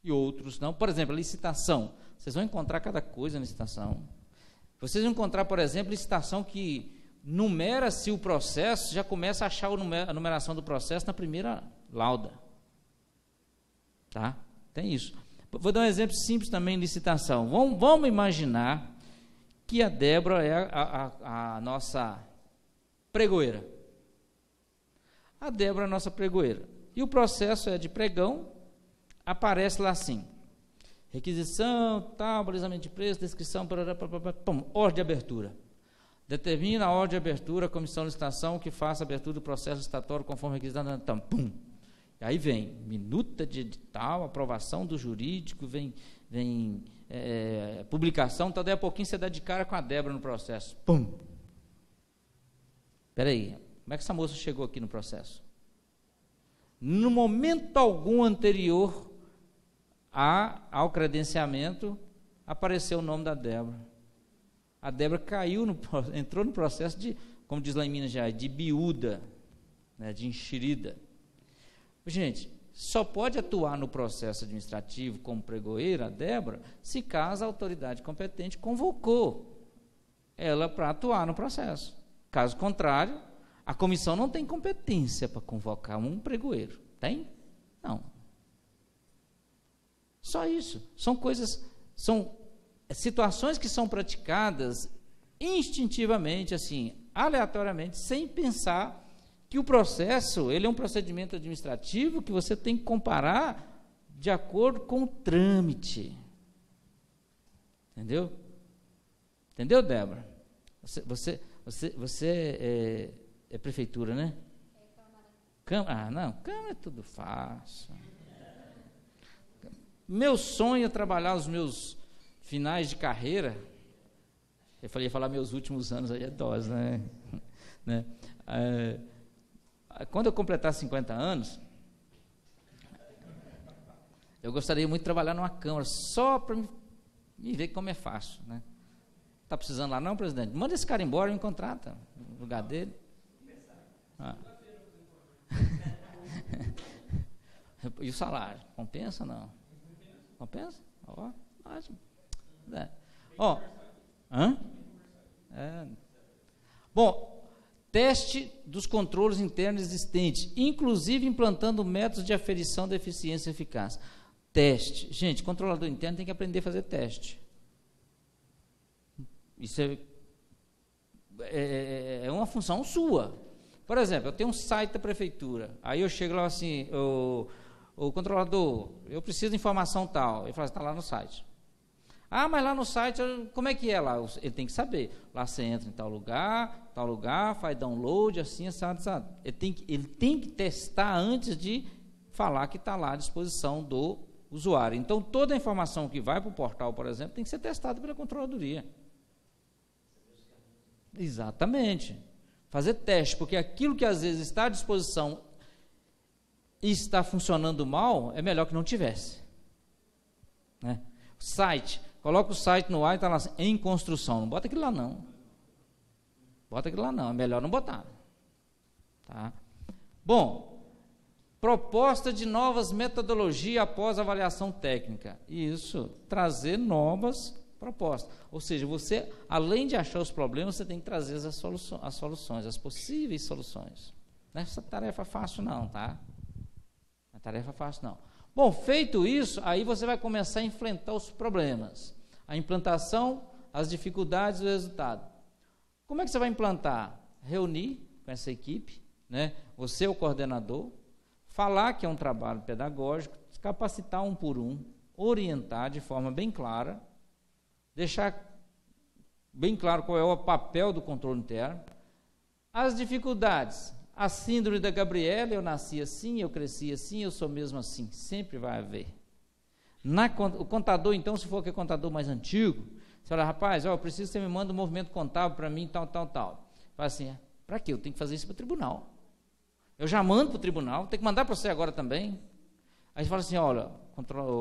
e outros não. Por exemplo, a licitação. Vocês vão encontrar cada coisa na licitação. Vocês vão encontrar, por exemplo, licitação que numera-se o processo, já começa a achar a numeração do processo na primeira lauda. Tá? Tem isso. Vou dar um exemplo simples também em licitação. Vamos imaginar que a Débora é a nossa pregoeira. A Débora é a nossa pregoeira. E o processo é de pregão, aparece lá assim: requisição, tal, balizamento de preço, descrição, pum, ordem de abertura. Determina a ordem de abertura, a comissão de licitação que faça a abertura do processo licitatório conforme requisitado, pum. E aí vem minuta de edital, aprovação do jurídico, vem publicação, então daí a pouquinho você dá de cara com a Débora no processo. Pum. Espera aí, como é que essa moça chegou aqui no processo? No momento algum anterior ao credenciamento, apareceu o nome da Débora. A Débora entrou no processo de, como diz lá em Minas Gerais, de biúda, né, de enxerida. Gente, só pode atuar no processo administrativo como pregoeira, a Débora, se caso a autoridade competente convocou ela para atuar no processo. Caso contrário, a comissão não tem competência para convocar um pregoeiro. Tem? Não. Só isso. São situações que são praticadas instintivamente, assim, aleatoriamente, sem pensar que o processo, ele é um procedimento administrativo que você tem que comparar de acordo com o trâmite. Entendeu? Entendeu, Débora? Você é prefeitura, né? Câmara. Não, Câmara é tudo fácil. Meu sonho é trabalhar os meus finais de carreira. Eu ia falar meus últimos anos, aí é dose, né? Quando eu completar 50 anos, eu gostaria muito de trabalhar numa Câmara, só para me ver como é fácil, né? Está precisando lá não, presidente? Manda esse cara embora e me contrata no lugar dele. E o salário? Compensa ou não? Compensa? Ótimo. Bom, teste dos controles internos existentes, inclusive implantando métodos de aferição da eficiência e eficácia. Teste. Gente, controlador interno tem que aprender a fazer teste. Isso é uma função sua. Por exemplo, eu tenho um site da prefeitura, aí eu chego lá assim, o controlador, eu preciso de informação tal. Ele fala, está lá no site. Ah, mas lá no site, como é que é lá? Ele tem que saber. Lá você entra em tal lugar, faz download, assim, assado. Ele tem que testar antes de falar que está lá à disposição do usuário. Então, toda a informação que vai para o portal, por exemplo, tem que ser testada pela controladoria. Exatamente. Fazer teste, porque aquilo que às vezes está à disposição e está funcionando mal, é melhor que não tivesse. Né? Site, coloca o site no ar e está lá assim, em construção. Não bota aquilo lá não. É melhor não botar. Tá? Bom, proposta de novas metodologias após avaliação técnica. Isso, trazer novas propostas. Ou seja, você, além de achar os problemas, você tem que trazer as soluções, as possíveis soluções. Não é essa tarefa fácil não, tá? Não é tarefa fácil não. Bom, feito isso, aí você vai começar a enfrentar os problemas. A implantação, as dificuldades e o resultado. Como é que você vai implantar? Reunir com essa equipe, né? Você é o coordenador, falar que é um trabalho pedagógico, capacitar um por um, orientar de forma bem clara, deixar bem claro qual é o papel do controle interno, as dificuldades, a síndrome da Gabriela, eu nasci assim, eu cresci assim, eu sou mesmo assim, sempre vai haver. O contador, então, se for aquele contador mais antigo, você fala, rapaz, eu preciso que você me manda um movimento contábil para mim, tal. Fala assim, para quê? Eu tenho que fazer isso para o tribunal. Eu já mando para o tribunal, tenho que mandar para você agora também. Aí você fala assim, olha,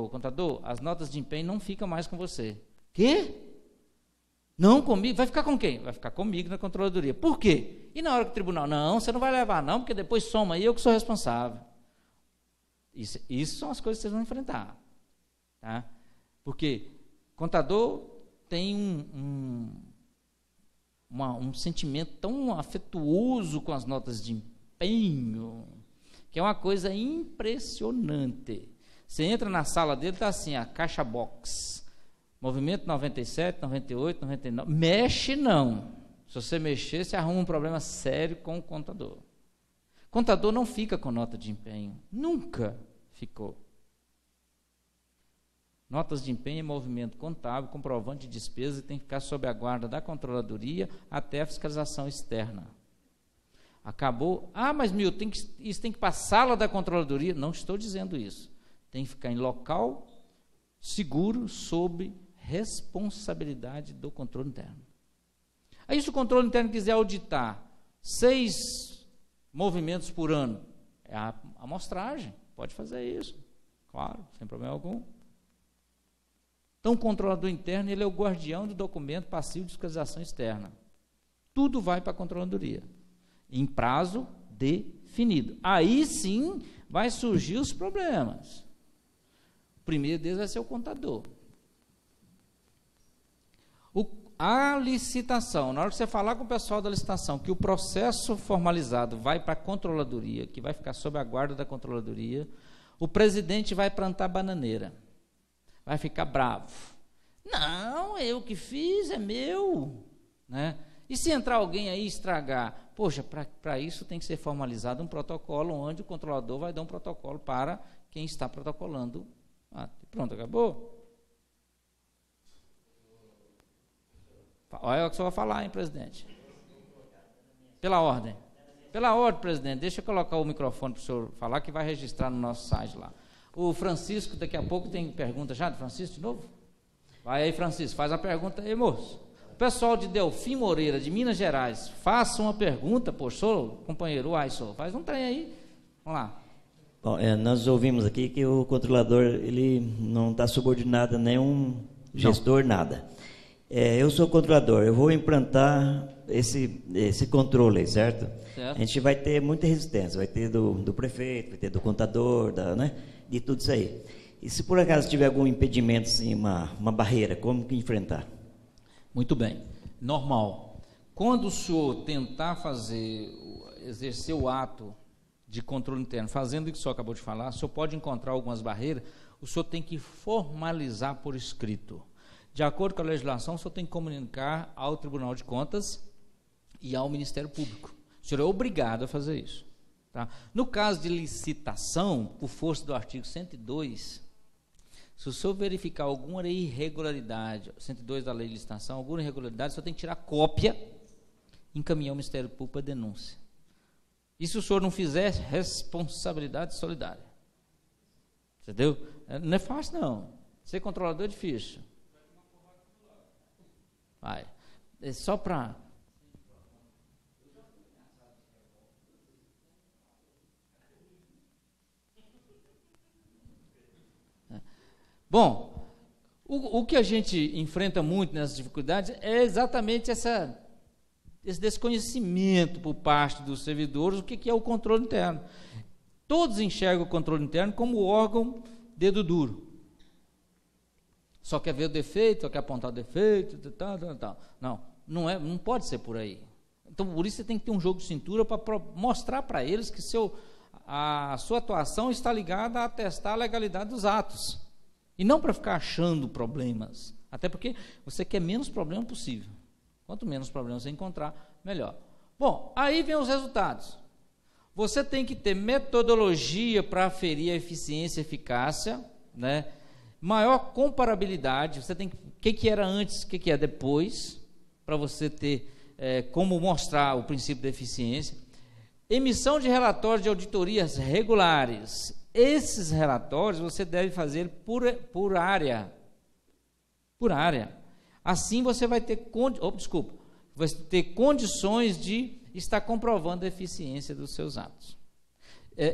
contador, as notas de empenho não ficam mais com você. Quê? Não comigo? Vai ficar com quem? Vai ficar comigo na controladoria. Por quê? E na hora que o tribunal, não, você não vai levar não, porque depois soma aí, eu que sou responsável. Isso são as coisas que vocês vão enfrentar. Tá? Porque contador tem um sentimento tão afetuoso com as notas de empenho, que é uma coisa impressionante. Você entra na sala dele, está assim, a caixa box, movimento 97, 98, 99, mexe não. Se você mexer, você arruma um problema sério com o contador. Contador não fica com nota de empenho, nunca ficou. Notas de empenho é movimento contábil, comprovante de despesa e tem que ficar sob a guarda da controladoria até a fiscalização externa. Acabou? Ah, mas Milton, isso tem que ir para a sala da controladoria? Não estou dizendo isso. Tem que ficar em local seguro, sob responsabilidade do controle interno. Aí, se o controle interno quiser auditar 6 movimentos por ano, é a amostragem, pode fazer isso, claro, sem problema algum. Então, o controlador interno, ele é o guardião do documento passivo de fiscalização externa. Tudo vai para a controladoria, em prazo definido. Aí sim, vai surgir os problemas. O primeiro deles vai ser o contador. A licitação, na hora que você falar com o pessoal da licitação, que o processo formalizado vai para a controladoria, que vai ficar sob a guarda da controladoria, o presidente vai plantar bananeira. Vai ficar bravo. Não, eu que fiz, é meu. Né? E se entrar alguém aí e estragar? Poxa, para isso tem que ser formalizado um protocolo, onde o controlador vai dar um protocolo para quem está protocolando. Pronto, acabou? Olha o que você vai falar, hein, presidente? Pela ordem. Pela ordem, presidente. Deixa eu colocar o microfone para o senhor falar, que vai registrar no nosso site lá. O Francisco, daqui a pouco tem pergunta já do Francisco de novo? Vai aí, Francisco, faz a pergunta aí, moço. O pessoal de Delfim Moreira, de Minas Gerais, faça uma pergunta, pô, senhor, companheiro, faz um trem aí. Vamos lá. Bom, nós ouvimos aqui que o controlador, ele não está subordinado a nenhum gestor, nada. Eu sou controlador, eu vou implantar esse controle, certo? A gente vai ter muita resistência, vai ter do prefeito, vai ter do contador, né? De tudo isso aí. E se por acaso tiver algum impedimento, assim, uma barreira, como que enfrentar? Muito bem, normal. Quando o senhor tentar exercer o ato de controle interno, fazendo o que o senhor acabou de falar, o senhor pode encontrar algumas barreiras, o senhor tem que formalizar por escrito. De acordo com a legislação, o senhor tem que comunicar ao Tribunal de Contas e ao Ministério Público. O senhor é obrigado a fazer isso. Tá? No caso de licitação, por força do artigo 102, se o senhor verificar alguma irregularidade, 102 da lei de licitação, alguma irregularidade, o senhor tem que tirar cópia e encaminhar ao Ministério Público para denúncia. E se o senhor não fizer, responsabilidade solidária. Entendeu? Não é fácil, não. Ser controlador é difícil. Vai. É só para... Bom, o que a gente enfrenta muito nessas dificuldades é exatamente esse desconhecimento por parte dos servidores do que é o controle interno. Todos enxergam o controle interno como o órgão dedo duro. Só quer ver o defeito, só quer apontar o defeito, tal. Não pode ser por aí. Então, por isso você tem que ter um jogo de cintura para mostrar para eles que a sua atuação está ligada a atestar a legalidade dos atos. E não para ficar achando problemas. Até porque você quer menos problema possível. Quanto menos problemas você encontrar, melhor. Bom, aí vem os resultados. Você tem que ter metodologia para aferir a eficiência e eficácia, né? Maior comparabilidade. Você tem o que era antes, o que é depois, para você ter como mostrar o princípio da eficiência. Emissão de relatórios de auditorias regulares. Esses relatórios você deve fazer por área. Por área. Assim você vai ter condições de estar comprovando a eficiência dos seus atos.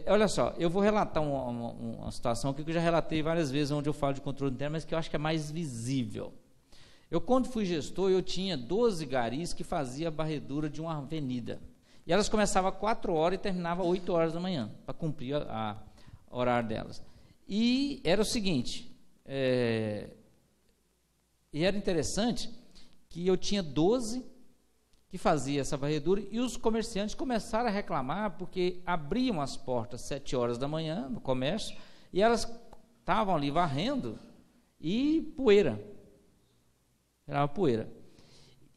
Olha só, eu vou relatar uma situação aqui que eu já relatei várias vezes, onde eu falo de controle interno, mas que eu acho que é mais visível. Eu, quando fui gestor, eu tinha 12 garis que faziam a varredura de uma avenida. E elas começavam às 4 horas e terminavam às 8 horas da manhã, para cumprir a horário delas. E era o seguinte, e era interessante que eu tinha 12 que fazia essa varredura e os comerciantes começaram a reclamar porque abriam as portas às 7 horas da manhã no comércio e elas estavam ali varrendo e poeira. Era poeira.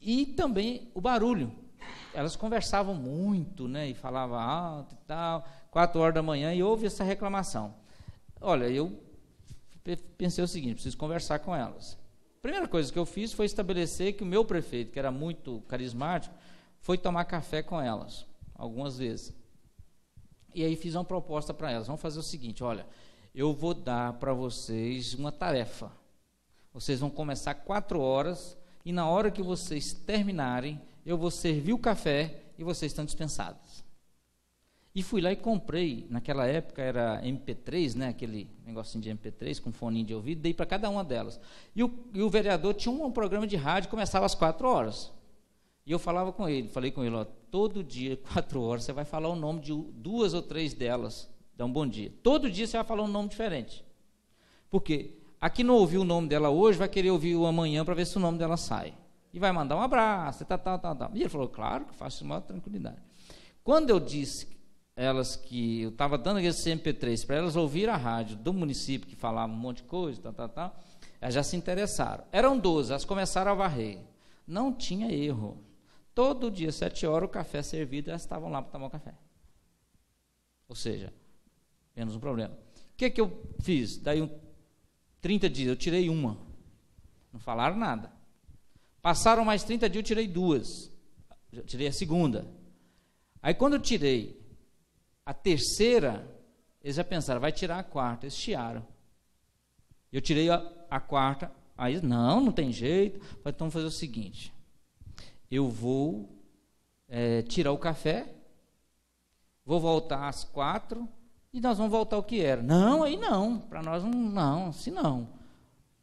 E também o barulho. Elas conversavam muito, né, e falavam alto e tal, 4 horas da manhã, e houve essa reclamação. Olha, eu pensei o seguinte, preciso conversar com elas. A primeira coisa que eu fiz foi estabelecer que o meu prefeito, que era muito carismático, foi tomar café com elas, algumas vezes. E aí fiz uma proposta para elas, vamos fazer o seguinte, olha, eu vou dar para vocês uma tarefa. Vocês vão começar 4 horas, e na hora que vocês terminarem, eu vou servir o café e vocês estão dispensados. E fui lá e comprei, naquela época era MP3, né, aquele negocinho de MP3 com foninho de ouvido, dei para cada uma delas. E o vereador tinha um programa de rádio, começava às 4 horas. E eu falei com ele, ó, todo dia, 4 horas, você vai falar o nome de 2 ou 3 delas, dá um bom dia. Todo dia você vai falar um nome diferente. Por quê? Aqui não ouviu o nome dela hoje, vai querer ouvir o amanhã para ver se o nome dela sai. E vai mandar um abraço, tal. E ele falou, claro, que faço com maior tranquilidade. Quando eu disse elas que eu estava dando esse MP3 para elas ouvir a rádio do município, que falava um monte de coisa, tal, elas já se interessaram. Eram 12, elas começaram a varrer. Não tinha erro. Todo dia, 7 horas, o café servido, elas estavam lá para tomar o café. Ou seja, menos um problema. O que eu fiz? Daí 30 dias, eu tirei uma. Não falaram nada. Passaram mais 30 dias, eu tirei 2. Eu tirei a segunda. Aí, quando eu tirei a terceira, eles já pensaram, vai tirar a quarta. Eles chiaram. Eu tirei a quarta. Aí, não tem jeito. Falei, então, vamos fazer o seguinte. Eu vou tirar o café, vou voltar às 4 e nós vamos voltar ao que era. Não, aí não. Para nós, não, assim não.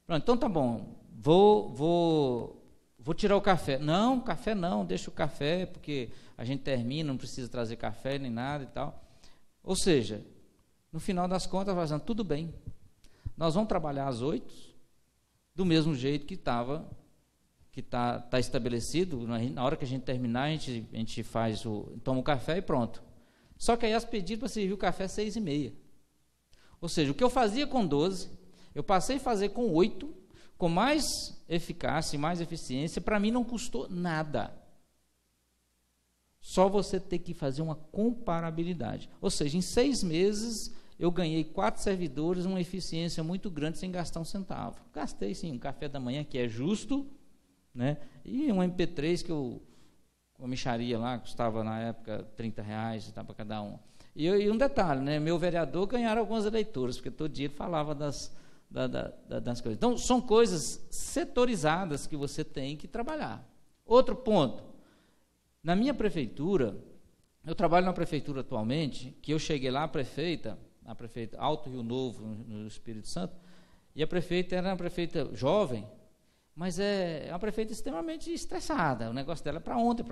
Pronto, então, tá bom. Vou tirar o café. Não, café não, deixa o café, porque a gente termina, não precisa trazer café nem nada e tal. Ou seja, no final das contas, vai dizendo, tudo bem, nós vamos trabalhar às 8, do mesmo jeito que tá estabelecido. Na hora que a gente terminar, a gente toma o café e pronto. Só que aí elas pediram para servir o café às 6h30. Ou seja, o que eu fazia com 12, eu passei a fazer com 8, com mais eficácia e mais eficiência, para mim não custou nada. Só você ter que fazer uma comparabilidade. Ou seja, em 6 meses, eu ganhei 4 servidores, uma eficiência muito grande, sem gastar um centavo. Gastei, sim, um café da manhã, que é justo, né? E um MP3 que uma mixaria lá, custava na época R$30 para cada um. E um detalhe, né? Meu vereador ganharam algumas eleitoras, porque todo dia ele falava das coisas. Então, são coisas setorizadas que você tem que trabalhar. Outro ponto, na minha prefeitura, eu trabalho na prefeitura atualmente, que eu cheguei lá, a prefeita Alto Rio Novo, no Espírito Santo, e a prefeita era uma prefeita jovem, mas é uma prefeita extremamente estressada, o negócio dela é para ontem,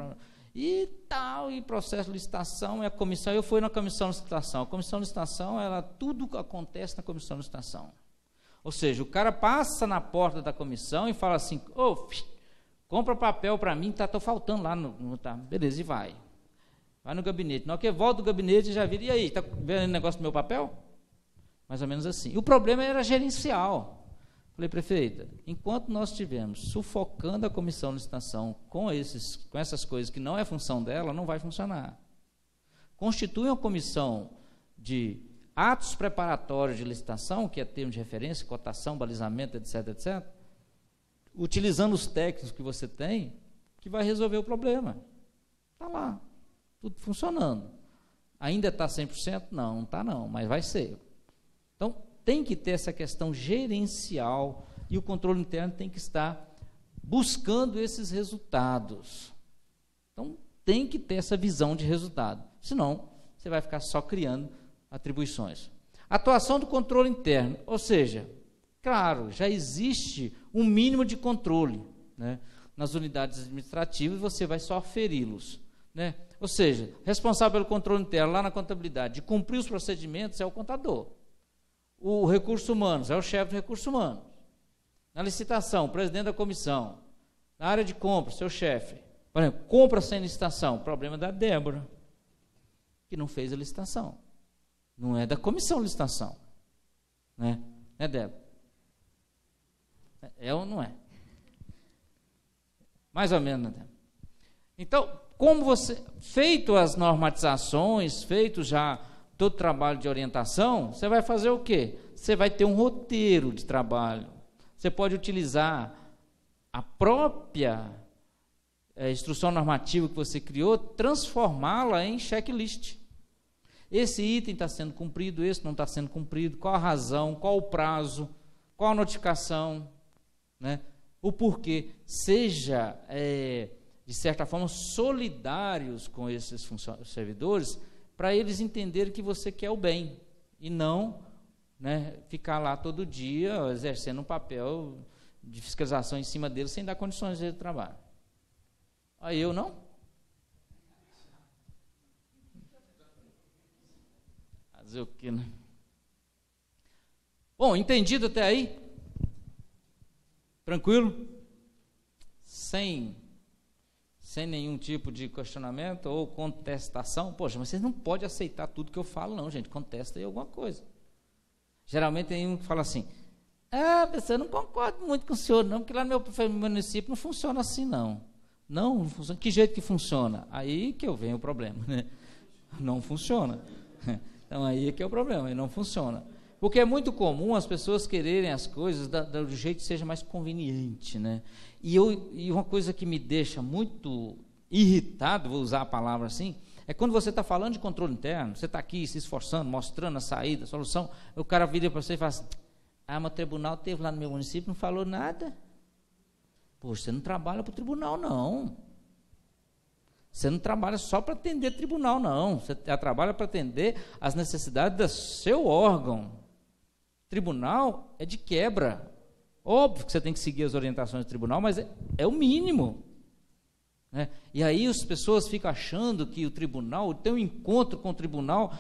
e tal, e processo de licitação, e a comissão, eu fui na comissão de licitação, a comissão de licitação, tudo acontece na comissão de licitação, ou seja, o cara passa na porta da comissão e fala assim, compra papel para mim, estou faltando lá, tá, beleza, e vai no gabinete, na hora que volta do gabinete, já vira, e aí, está vendo o negócio do meu papel? Mais ou menos assim. E o problema era gerencial. Falei, prefeita, enquanto nós estivermos sufocando a comissão de licitação com essas coisas que não é função dela, não vai funcionar. Constitui uma comissão de atos preparatórios de licitação, que é termo de referência, cotação, balizamento, etc., etc., utilizando os técnicos que você tem, que vai resolver o problema. Está lá. Tudo funcionando. Ainda está 100%? Não está não, mas vai ser. Então, tem que ter essa questão gerencial e o controle interno tem que estar buscando esses resultados. Então, tem que ter essa visão de resultado. Senão, você vai ficar só criando atribuições. Atuação do controle interno, ou seja, claro, já existe um mínimo de controle, né, nas unidades administrativas, você vai só aferi-los, né? Ou seja, responsável pelo controle interno lá na contabilidade, de cumprir os procedimentos, é o contador. O recursos humanos é o chefe do recursos humanos. Na licitação, o presidente da comissão. Na área de compra, seu chefe. Por exemplo, compra sem licitação, problema da Débora, que não fez a licitação. Não é da comissão de licitação. Né, Débora? É ou não é? Mais ou menos, né? Então, como você, feito as normatizações, feito já todo o trabalho de orientação, você vai fazer o quê? Você vai ter um roteiro de trabalho. Você pode utilizar a própria instrução normativa que você criou, transformá-la em checklist. Esse item está sendo cumprido, esse não está sendo cumprido, qual a razão, qual o prazo, qual a notificação, né? O porquê. Seja, de certa forma, solidários com esses servidores, para eles entenderem que você quer o bem, e não, né, ficar lá todo dia exercendo um papel de fiscalização em cima deles, sem dar condições de trabalho. Aí eu não? Fazer o quê, né? Bom, entendido até aí? Tranquilo? Sem nenhum tipo de questionamento ou contestação. Poxa, mas vocês não podem aceitar tudo que eu falo, não, gente. Contesta aí alguma coisa. Geralmente tem um que fala assim, eu não concordo muito com o senhor, não, porque lá no meu município não funciona assim, não. Não funciona. Que jeito que funciona? Aí que eu venho o problema, né? Não funciona. Então aí é que é o problema, e não funciona. Porque é muito comum as pessoas quererem as coisas do jeito que seja mais conveniente, né? E uma coisa que me deixa muito irritado, vou usar a palavra assim, é quando você está falando de controle interno, você está aqui se esforçando, mostrando a saída, a solução, o cara vira para você e fala assim, mas o tribunal teve lá no meu município, não falou nada. Poxa, você não trabalha para o tribunal, não. Você não trabalha só para atender tribunal, não. Você trabalha para atender as necessidades do seu órgão. Tribunal é de quebra. Óbvio que você tem que seguir as orientações do tribunal, mas é o mínimo. Né? E aí as pessoas ficam achando que o tribunal, tem um encontro com o tribunal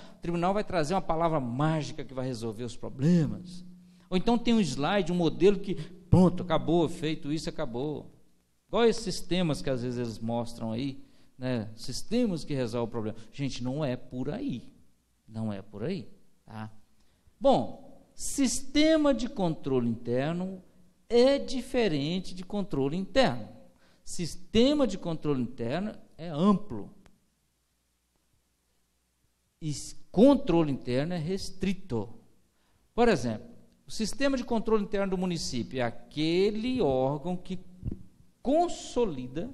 vai trazer uma palavra mágica que vai resolver os problemas. Ou então tem um slide, um modelo que, pronto, acabou, feito isso, acabou. Igual esses sistemas que às vezes eles mostram aí, né? Sistemas que resolvem o problema. Gente, não é por aí. Não é por aí. Tá? Bom, sistema de controle interno é diferente de controle interno. Sistema de controle interno é amplo. controle interno é restrito. Por exemplo, o sistema de controle interno do município é aquele órgão que consolida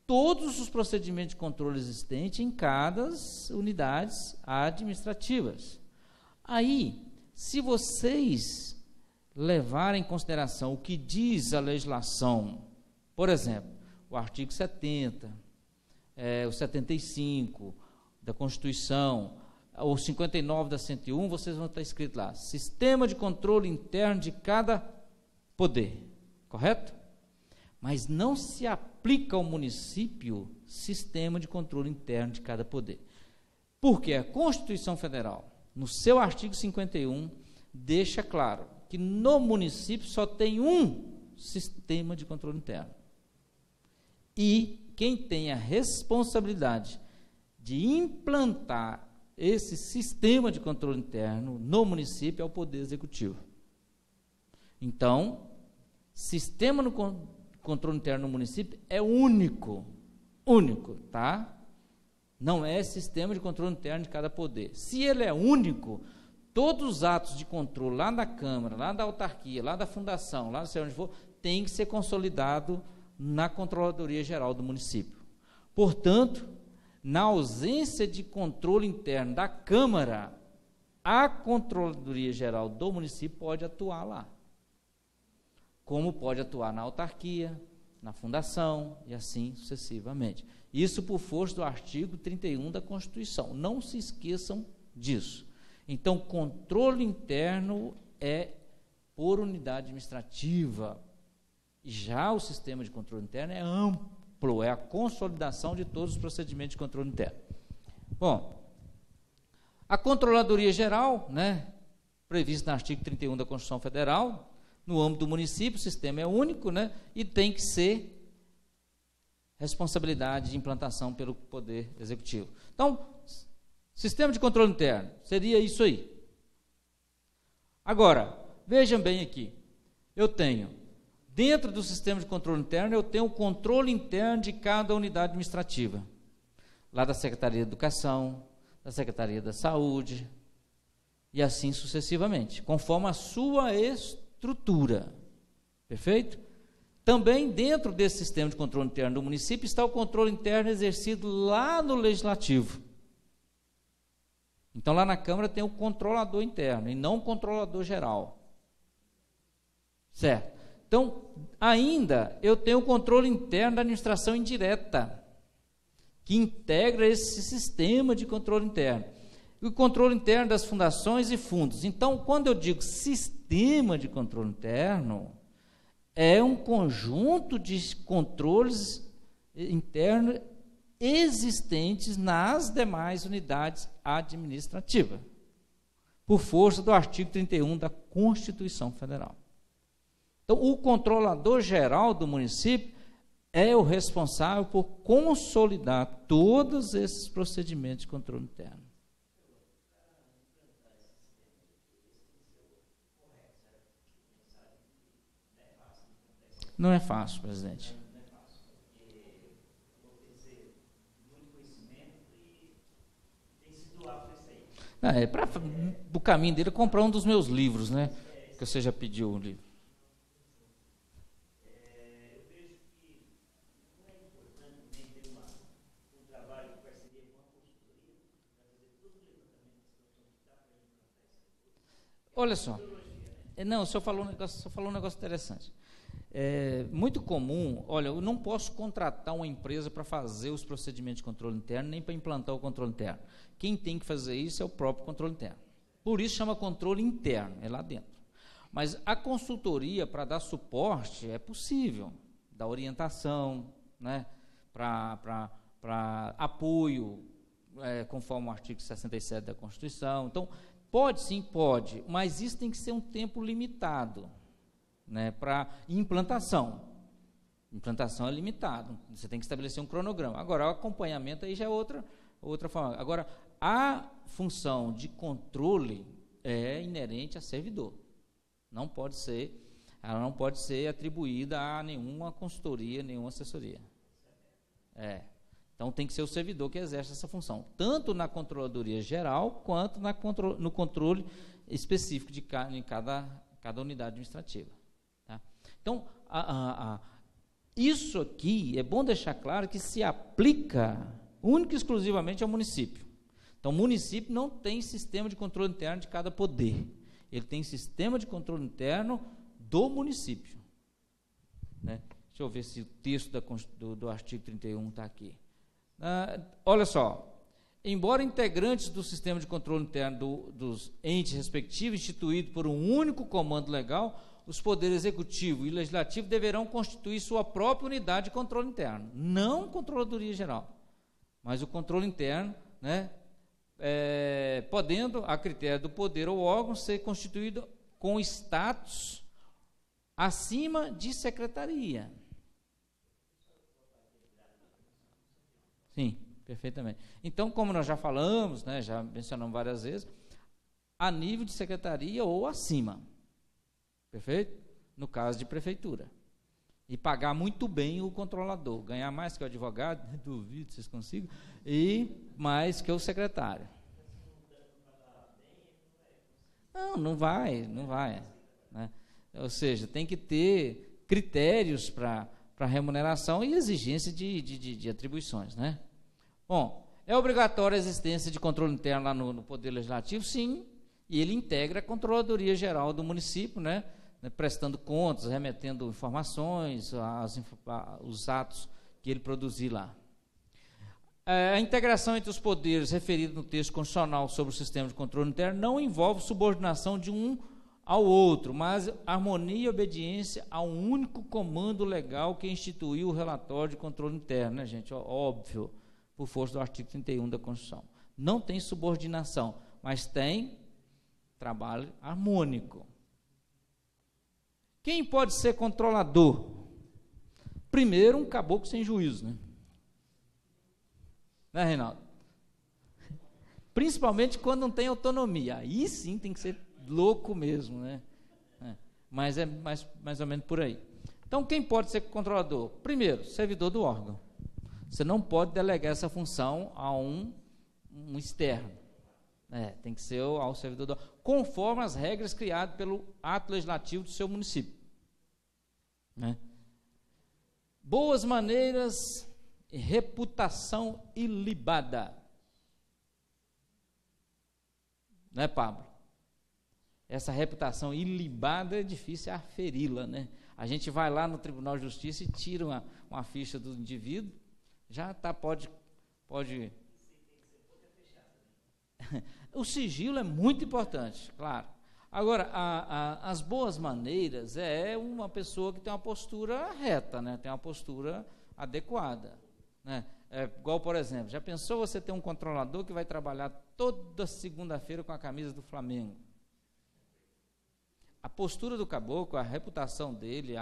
todos os procedimentos de controle existentes em cada unidades administrativas. Aí, se vocês levarem em consideração o que diz a legislação, por exemplo, o artigo 70, o 75 da Constituição, o 59 da 101, vocês vão estar escrito lá, sistema de controle interno de cada poder, correto? Mas não se aplica ao município sistema de controle interno de cada poder. Porque a Constituição Federal, no seu artigo 51, deixa claro que no município só tem um sistema de controle interno. E quem tem a responsabilidade de implantar esse sistema de controle interno no município é o Poder Executivo. Então, sistema no controle interno no município é único, tá? Não é sistema de controle interno de cada poder. Se ele é único, todos os atos de controle lá da Câmara, lá da autarquia, lá da fundação, lá não sei onde for, tem que ser consolidado na Controladoria Geral do município. Portanto, na ausência de controle interno da Câmara, a Controladoria Geral do município pode atuar lá. Como pode atuar na autarquia, na fundação e assim sucessivamente. Isso por força do artigo 31 da Constituição. Não se esqueçam disso. Então, controle interno é por unidade administrativa. Já o sistema de controle interno é amplo, é a consolidação de todos os procedimentos de controle interno. Bom, a Controladoria Geral, prevista no artigo 31 da Constituição Federal, no âmbito do município, o sistema é único, e tem que ser responsabilidade de implantação pelo Poder Executivo. Então, sistema de controle interno seria isso aí. Agora, vejam bem aqui, dentro do sistema de controle interno, eu tenho o controle interno de cada unidade administrativa, lá da Secretaria de Educação, da Secretaria da Saúde, e assim sucessivamente, conforme a sua estrutura, perfeito? Também dentro desse sistema de controle interno do município está o controle interno exercido lá no Legislativo. Então lá na Câmara tem o controlador interno e não o controlador geral. Certo? Então, ainda eu tenho o controle interno da administração indireta, que integra esse sistema de controle interno. E o controle interno das fundações e fundos. Então, quando eu digo sistema de controle interno, é um conjunto de controles internos existentes nas demais unidades administrativas, por força do artigo 31 da Constituição Federal. Então, o controlador geral do município é o responsável por consolidar todos esses procedimentos de controle interno. Não é fácil, presidente. Não é fácil, porque vou ter muito conhecimento e tem que se doar para isso aí. Para o caminho dele, comprar um dos meus livros, que você já pediu o livro. Eu vejo que não é importante também ter um trabalho de parceria com a consultoria, para fazer todo o levantamento da situação que dá para a gente plantar isso. Olha só. Não, o senhor falou um negócio interessante. É muito comum, eu não posso contratar uma empresa para fazer os procedimentos de controle interno, nem para implantar o controle interno. Quem tem que fazer isso é o próprio controle interno. Por isso chama controle interno, é lá dentro. Mas a consultoria, para dar suporte, é possível, dar orientação, para apoio, conforme o artigo 67 da Constituição. Então, pode sim, pode, mas isso tem que ser um tempo limitado. Para implantação. Implantação é limitado, você tem que estabelecer um cronograma. Agora, o acompanhamento aí já é outra forma. Agora, a função de controle é inerente a servidor. Ela não pode ser atribuída a nenhuma consultoria, nenhuma assessoria. Então, tem que ser o servidor que exerce essa função, tanto na controladoria geral, quanto no controle específico em cada unidade administrativa. Tá? Então, isso aqui é bom deixar claro que se aplica única e exclusivamente ao município. Então, o município não tem sistema de controle interno de cada poder. Ele tem sistema de controle interno do município. Né? Deixa eu ver se o texto do artigo 31 está aqui. Olha só, embora integrantes do sistema de controle interno dos entes respectivos, instituído por um único comando legal, os poderes executivo e legislativo deverão constituir sua própria unidade de controle interno, não controladoria geral, mas o controle interno, né, podendo, a critério do poder ou órgão, ser constituído com status acima de secretaria. Sim, perfeitamente. Então, como nós já falamos, né, já mencionamos várias vezes, a nível de secretaria ou acima. Perfeito? No caso de prefeitura. E pagar muito bem o controlador. Ganhar mais que o advogado, duvido vocês consigam, e mais que o secretário. Não vai. Né? Ou seja, tem que ter critérios para remuneração e exigência de atribuições. Né? Bom, é obrigatória a existência de controle interno lá no Poder Legislativo? Sim, e ele integra a Controladoria Geral do município, né, prestando contas, remetendo informações, os atos que ele produzir lá. A integração entre os poderes referidos no texto constitucional sobre o sistema de controle interno não envolve subordinação de um ao outro, mas harmonia e obediência a um único comando legal que instituiu o relatório de controle interno, né, gente? Óbvio, por força do artigo 31 da Constituição. Não tem subordinação, mas tem trabalho harmônico. Quem pode ser controlador? Primeiro, um caboclo sem juízo, né? Né, Reinaldo? Principalmente quando não tem autonomia. Aí sim tem que ser louco mesmo, né? Mas é mais ou menos por aí. Então, quem pode ser controlador? Primeiro, servidor do órgão. Você não pode delegar essa função a um externo. Tem que ser ao servidor do órgão, conforme as regras criadas pelo ato legislativo do seu município. Né? Boas maneiras e reputação ilibada. Né, Pablo? Essa reputação ilibada é difícil aferi-la, né? A gente vai lá no Tribunal de Justiça e tira uma ficha do indivíduo, já tá, pode. O sigilo é muito importante, claro. Agora, as boas maneiras é uma pessoa que tem uma postura reta, né? Tem uma postura adequada, né? Igual, por exemplo, já pensou você ter um controlador que vai trabalhar toda segunda-feira com a camisa do Flamengo? A postura do caboclo, a reputação dele,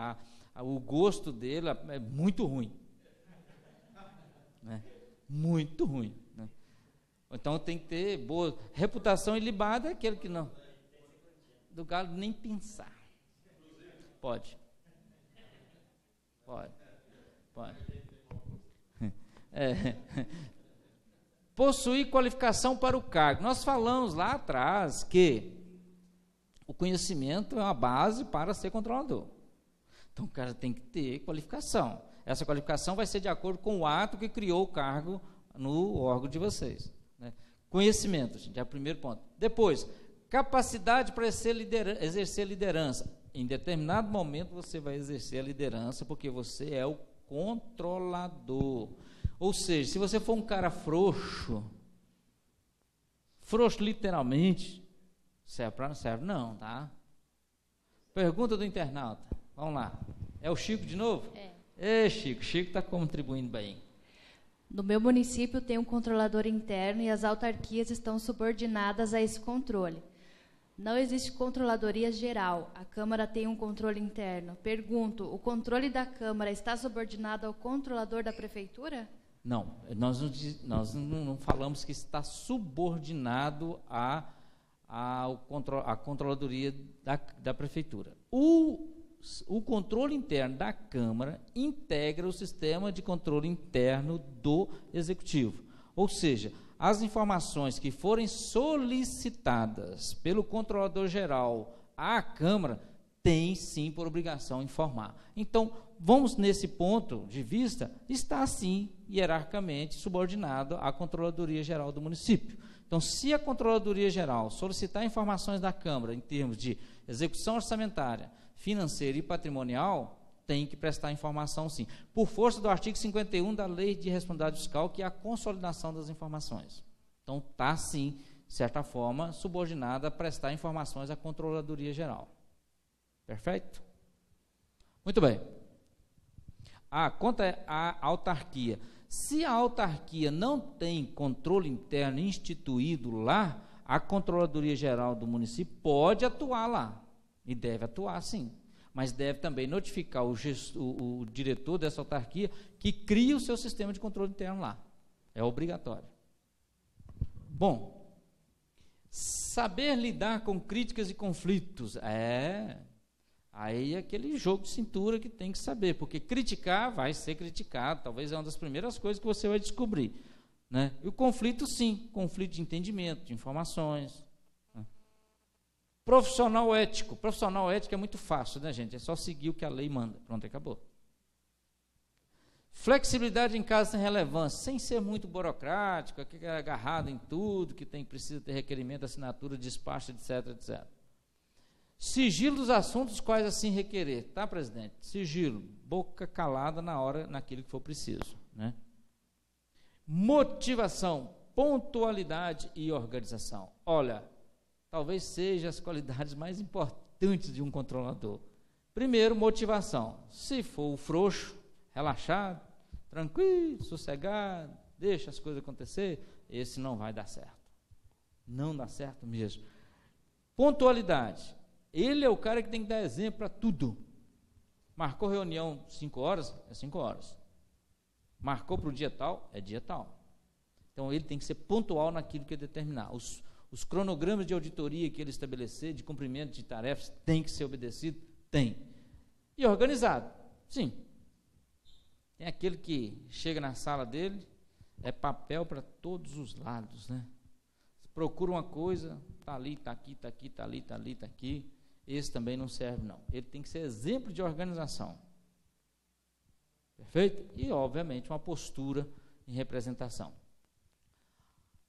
o gosto dele é muito ruim. Né? Muito ruim. Né? Então tem que ter boa reputação ilibada, é aquele que não. Do galo nem pensar. Pode. Possuir qualificação para o cargo. Nós falamos lá atrás que o conhecimento é uma base para ser controlador. Então o cara tem que ter qualificação. Essa qualificação vai ser de acordo com o ato que criou o cargo no órgão de vocês. Né? Conhecimento, gente, é o primeiro ponto. Depois, capacidade para exercer liderança. Em determinado momento você vai exercer a liderança porque você é o controlador. Ou seja, se você for um cara frouxo literalmente, serve não, tá? Pergunta do internauta. Vamos lá. É o Chico de novo? Chico está contribuindo bem. No meu município tem um controlador interno e as autarquias estão subordinadas a esse controle. Não existe controladoria geral. A Câmara tem um controle interno. Pergunto, o controle da Câmara está subordinado ao controlador da Prefeitura? Não, nós não falamos que está subordinado à controladoria da Prefeitura. O o controle interno da Câmara integra o sistema de controle interno do Executivo. Ou seja, as informações que forem solicitadas pelo Controlador-Geral à Câmara têm, sim, por obrigação informar. Então, vamos, nesse ponto de vista, está, sim, hierarquicamente subordinado à Controladoria-Geral do município. Então, se a Controladoria-Geral solicitar informações da Câmara em termos de execução orçamentária, financeira e patrimonial, tem que prestar informação, sim, por força do artigo 51 da Lei de Responsabilidade Fiscal, que é a consolidação das informações. Então, está, sim, de certa forma, subordinada a prestar informações à Controladoria-Geral. Perfeito? Muito bem. Quanto à autarquia. Se a autarquia não tem controle interno instituído lá, a Controladoria-Geral do município pode atuar lá, e deve atuar, sim, mas deve também notificar o diretor dessa autarquia que cria o seu sistema de controle interno lá. É obrigatório. Bom, saber lidar com críticas e conflitos. Aí é aquele jogo de cintura que tem que saber, porque criticar vai ser criticado, talvez é uma das primeiras coisas que você vai descobrir, né? E o conflito, sim, conflito de entendimento, de informações. Né? Profissional ético é muito fácil, né, gente? É só seguir o que a lei manda, pronto, acabou. Flexibilidade em casos sem relevância, sem ser muito burocrático, agarrado em tudo, que precisa ter requerimento, assinatura, despacho, etc, etc. Sigilo dos assuntos quais assim requerer, tá, presidente? Sigilo, boca calada naquilo que for preciso, né? Motivação, pontualidade e organização. Olha, talvez sejam as qualidades mais importantes de um controlador. Primeiro, motivação. Se for o frouxo, relaxado, tranquilo, sossegado, deixa as coisas acontecer, esse não vai dar certo. Não dá certo mesmo. Pontualidade. Ele é o cara que tem que dar exemplo para tudo. Marcou reunião 5 horas, é 5 horas. Marcou para o dia tal, é dia tal. Então, ele tem que ser pontual naquilo que ele determinar. Os cronogramas de auditoria que ele estabelecer, de cumprimento de tarefas, tem que ser obedecido? Tem. E organizado? Sim. Tem aquele que chega na sala dele, é papel para todos os lados, né? Procura uma coisa, está ali, está aqui, está aqui, está ali, está ali, está aqui. Esse também não serve, não. Ele tem que ser exemplo de organização. Perfeito? E, obviamente, uma postura em representação.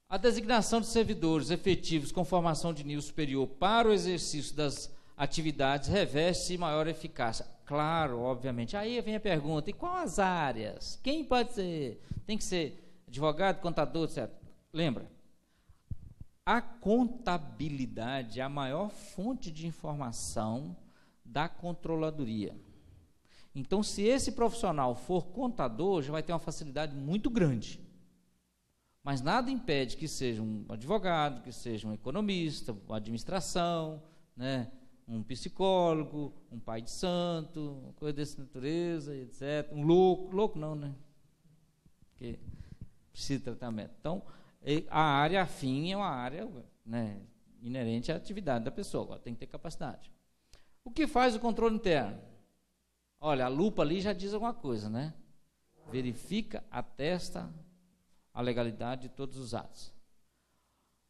A designação de servidores efetivos com formação de nível superior para o exercício das atividades reveste maior eficácia. Claro, obviamente. Aí vem a pergunta, e qual as áreas? Quem pode ser? Tem que ser advogado, contador, etc. Lembra? A contabilidade é a maior fonte de informação da controladoria. Então, se esse profissional for contador, já vai ter uma facilidade muito grande. Mas nada impede que seja um advogado, que seja um economista, uma administração, né, um psicólogo, um pai de santo, uma coisa dessa natureza, etc. Um louco não, né? Porque precisa de tratamento. Então, a área afim é uma área, né, inerente à atividade da pessoa, agora tem que ter capacidade. O que faz o controle interno? Olha, a lupa ali já diz alguma coisa, né? Verifica, atesta a legalidade de todos os atos.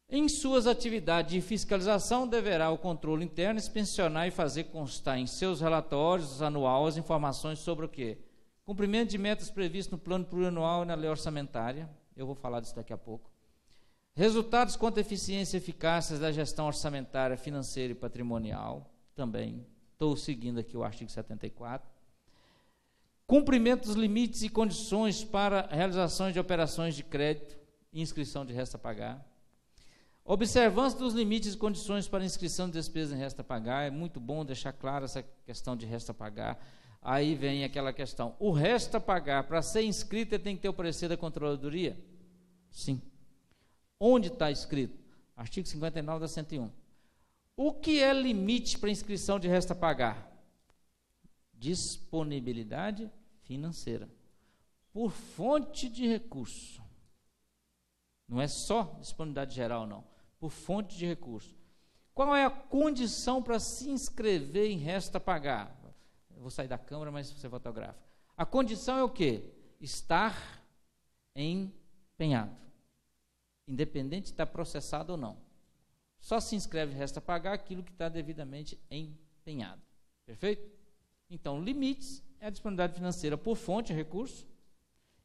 Em suas atividades de fiscalização, deverá o controle interno inspecionar e fazer constar em seus relatórios anuais as informações sobre o quê? Cumprimento de metas previstas no plano plurianual e na lei orçamentária. Eu vou falar disso daqui a pouco. Resultados quanto à eficiência e eficácia da gestão orçamentária, financeira e patrimonial. Também estou seguindo aqui o artigo 74. Cumprimento dos limites e condições para realizações de operações de crédito e inscrição de resta a pagar. Observância dos limites e condições para inscrição de despesas em resta a pagar. É muito bom deixar clara essa questão de resta a pagar. Aí vem aquela questão. O resta a pagar, para ser inscrito, ele tem que ter o parecer da controladoria? Sim. Onde está escrito? Artigo 59 da 101. O que é limite para inscrição de resta a pagar? Disponibilidade financeira. Por fonte de recurso. Não é só disponibilidade geral, não. Por fonte de recurso. Qual é a condição para se inscrever em resta a pagar? Eu vou sair da câmera, mas você fotografa. A condição é o quê? Estar empenhado. Independente de estar processado ou não. Só se inscreve e resta pagar aquilo que está devidamente empenhado. Perfeito? Então, limites é a disponibilidade financeira por fonte, recurso,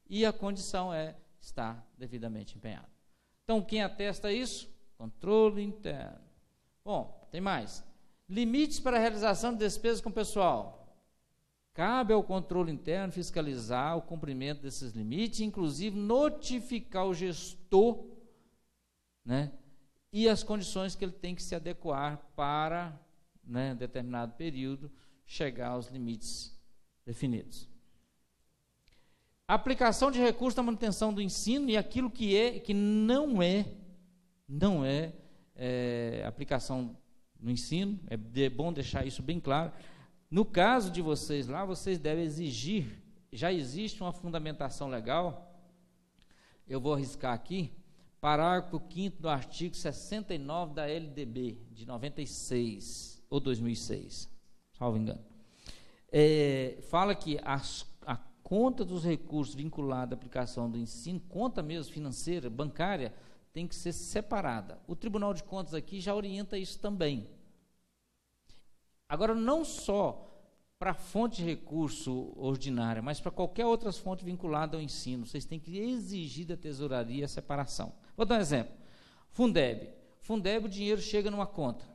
e a condição é estar devidamente empenhado. Então, quem atesta isso? Controle interno. Bom, tem mais. Limites para a realização de despesas com pessoal. Cabe ao controle interno fiscalizar o cumprimento desses limites, inclusive notificar o gestor, né, e as condições que ele tem que se adequar para, né, determinado período, chegar aos limites definidos. Aplicação de recursos na manutenção do ensino e aquilo que não é aplicação no ensino, é bom deixar isso bem claro. No caso de vocês lá, vocês devem exigir, já existe uma fundamentação legal, eu vou arriscar aqui, parágrafo 5º do artigo 69 da LDB, de 96, ou 2006, salvo engano. Fala que a conta dos recursos vinculada à aplicação do ensino, conta mesmo financeira, bancária, tem que ser separada. O Tribunal de Contas aqui já orienta isso também. Agora, não só para a fonte de recurso ordinária, mas para qualquer outra fonte vinculada ao ensino, vocês têm que exigir da tesouraria a separação. Vou dar um exemplo. Fundeb, o dinheiro chega numa conta.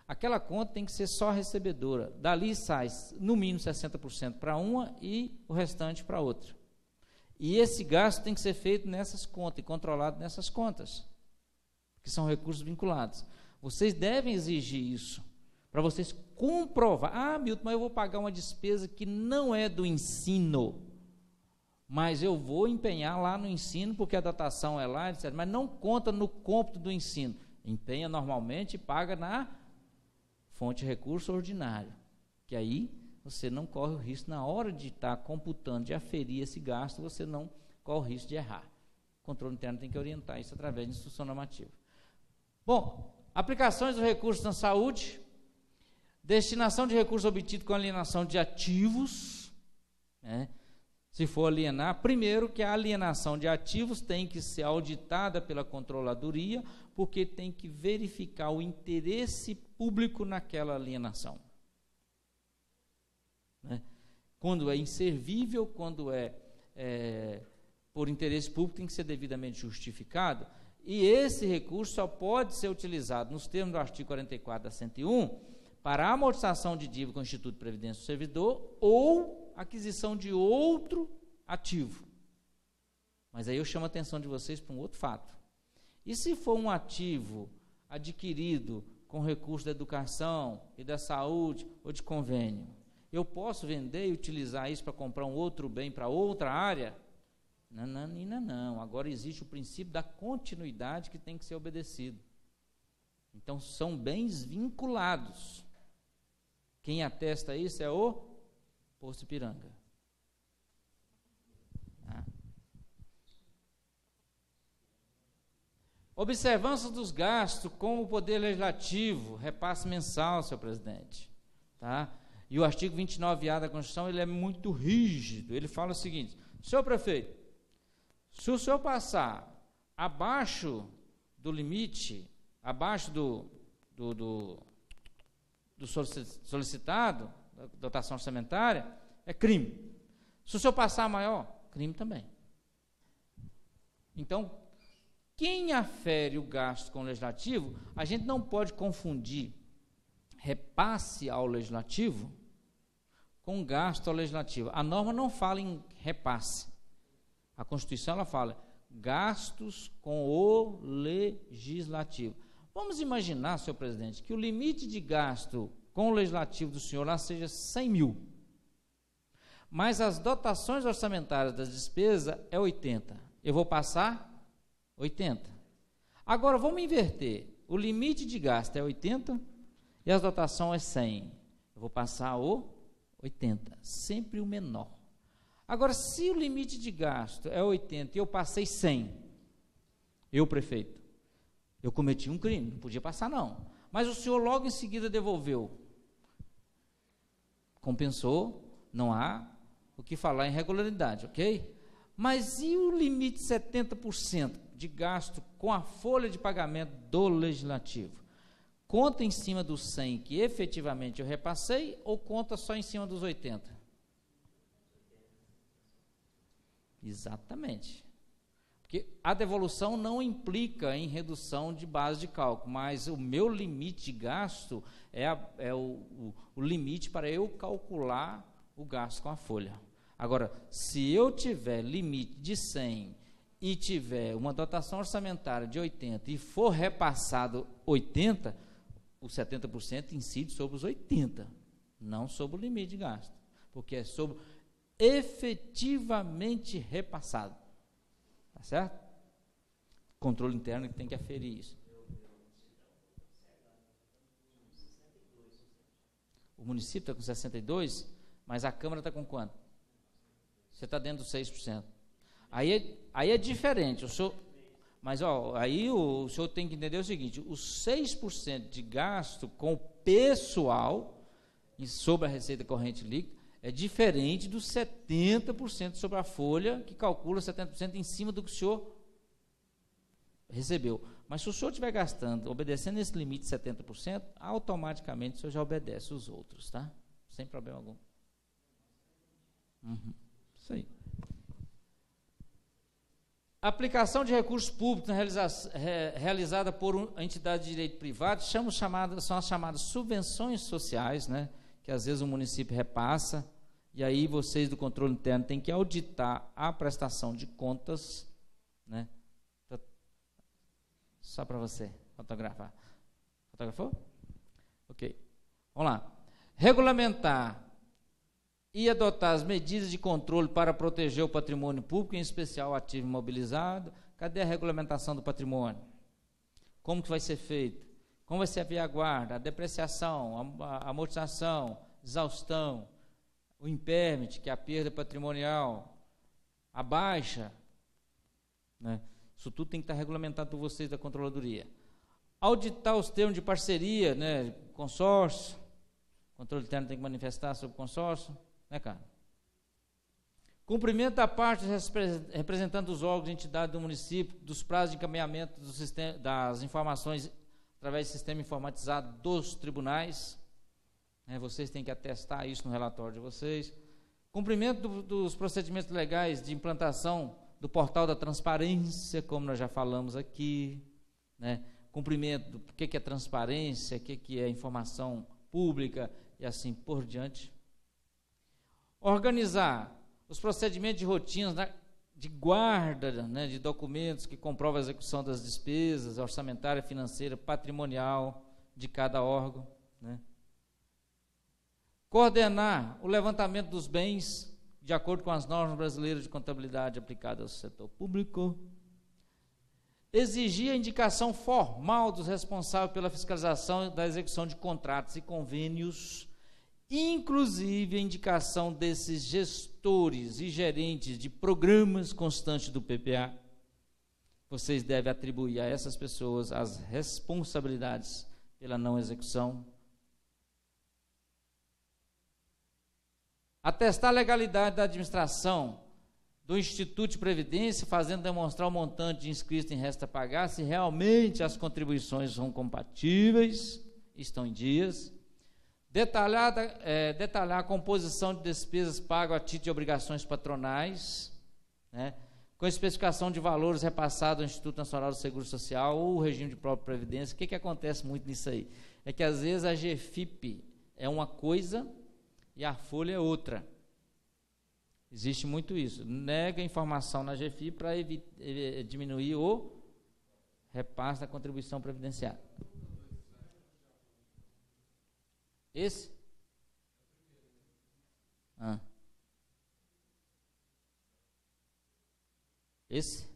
Aquela conta tem que ser só recebedora. Dali sai, no mínimo, 60% para uma e o restante para outra. E esse gasto tem que ser feito nessas contas e controlado nessas contas, que são recursos vinculados. Vocês devem exigir isso, para vocês comprovar. Ah, Milton, mas eu vou pagar uma despesa que não é do ensino, mas eu vou empenhar lá no ensino, porque a dotação é lá, etc. Mas não conta no cômputo do ensino. Empenha normalmente e paga na fonte de recurso ordinário, que aí você não corre o risco, na hora de estar computando, de aferir esse gasto, você não corre o risco de errar. O controle interno tem que orientar isso através de instrução normativa. Bom, aplicações dos recursos na saúde, destinação de recursos obtidos com alienação de ativos, né? Se for alienar, primeiro que a alienação de ativos tem que ser auditada pela controladoria, porque tem que verificar o interesse público naquela alienação. Né? Quando é inservível, quando é por interesse público, tem que ser devidamente justificado, e esse recurso só pode ser utilizado, nos termos do artigo 44 da 101, para amortização de dívida com o Instituto de Previdência do Servidor ou aquisição de outro ativo. Mas aí eu chamo a atenção de vocês para um outro fato. E se for um ativo adquirido com recurso da educação e da saúde ou de convênio, eu posso vender e utilizar isso para comprar um outro bem para outra área? Não. Agora existe o princípio da continuidade que tem que ser obedecido. Então, são bens vinculados. Quem atesta isso é o Posto Ipiranga. Observância dos gastos com o Poder Legislativo, repasse mensal, senhor presidente. Tá? E o artigo 29A da Constituição, ele é muito rígido. Ele fala o seguinte: senhor prefeito, se o senhor passar abaixo do limite, abaixo do solicitado, da dotação orçamentária, é crime. Se o senhor passar maior, crime também. Então, quem afere o gasto com o legislativo, a gente não pode confundir repasse ao legislativo com gasto ao legislativo. A norma não fala em repasse. A Constituição, ela fala gastos com o legislativo. Vamos imaginar, senhor presidente, que o limite de gasto com o legislativo do senhor lá seja 100 mil. Mas as dotações orçamentárias das despesas é 80. Eu vou passar 80. Agora, vamos inverter. O limite de gasto é 80 e a dotação é 100. Eu vou passar o 80, sempre o menor. Agora, se o limite de gasto é 80 e eu passei 100, eu, prefeito, eu cometi um crime, não podia passar não. Mas o senhor logo em seguida devolveu. compensou, não há o que falar em regularidade, ok? Mas e o limite de 70% de gasto com a folha de pagamento do legislativo? Conta em cima dos 100 que efetivamente eu repassei ou conta só em cima dos 80? Exatamente. Porque a devolução não implica em redução de base de cálculo, mas o meu limite de gasto é o limite para eu calcular o gasto com a folha. Agora, se eu tiver limite de 100 e tiver uma dotação orçamentária de 80 e for repassado 80, o 70% incide sobre os 80, não sobre o limite de gasto, porque é sobre efetivamente repassado. Tá certo? Controle interno que tem que aferir isso. O município está com 62%, mas a Câmara está com quanto? Você está dentro dos 6%. Aí é diferente. Mas aí o senhor tem que entender o seguinte: os 6% de gasto com o pessoal sobre a receita corrente líquida é diferente dos 70% sobre a folha, que calcula 70% em cima do que o senhor recebeu. Mas se o senhor estiver gastando, obedecendo esse limite de 70%, automaticamente o senhor já obedece os outros, tá? Sem problema algum. Isso aí. Aplicação de recursos públicos realizada por entidade de direito privado são as chamadas subvenções sociais, né? Que às vezes o município repassa, e aí vocês do controle interno têm que auditar a prestação de contas, né? Só para você fotografar. Fotografou? Ok. Vamos lá. Regulamentar e adotar as medidas de controle para proteger o patrimônio público, em especial o ativo imobilizado. Cadê a regulamentação do patrimônio? Como que vai ser feito? Como vai ser a via-guarda, a depreciação, a amortização, exaustão, o impairment, que é a perda patrimonial, a baixa, né? Isso tudo tem que estar regulamentado por vocês da controladoria. Auditar os termos de parceria, né? Consórcio, o controle interno tem que manifestar sobre o consórcio, né, cara? Cumprimento da parte representando os órgãos de entidade do município, dos prazos de encaminhamento do sistema, das informações através do sistema informatizado dos tribunais, né? Vocês têm que atestar isso no relatório de vocês. Cumprimento dos procedimentos legais de implantação do portal da transparência, como nós já falamos aqui, né? Cumprimento do que é transparência, o que é informação pública e assim por diante. Organizar os procedimentos de rotinas de guarda, né, de documentos que comprovam a execução das despesas orçamentária, financeira, patrimonial de cada órgão, né? Coordenar o levantamento dos bens de acordo com as normas brasileiras de contabilidade aplicadas ao setor público. Exigir a indicação formal dos responsáveis pela fiscalização da execução de contratos e convênios, inclusive a indicação desses gestores e gerentes de programas constantes do PPA. Vocês devem atribuir a essas pessoas as responsabilidades pela não execução. Atestar a legalidade da administração do Instituto de Previdência, fazendo demonstrar o montante de inscritos em resta a pagar, se realmente as contribuições são compatíveis, estão em dias. Detalhar a composição de despesas pagas a título de obrigações patronais, né, com especificação de valores repassados ao Instituto Nacional do Seguro Social ou o regime de própria previdência. O que acontece muito nisso aí? É que às vezes a GFIP é uma coisa e a folha é outra. Existe muito isso. Nega informação na GFIP para diminuir o repasse da contribuição previdenciária. Esse? Esse?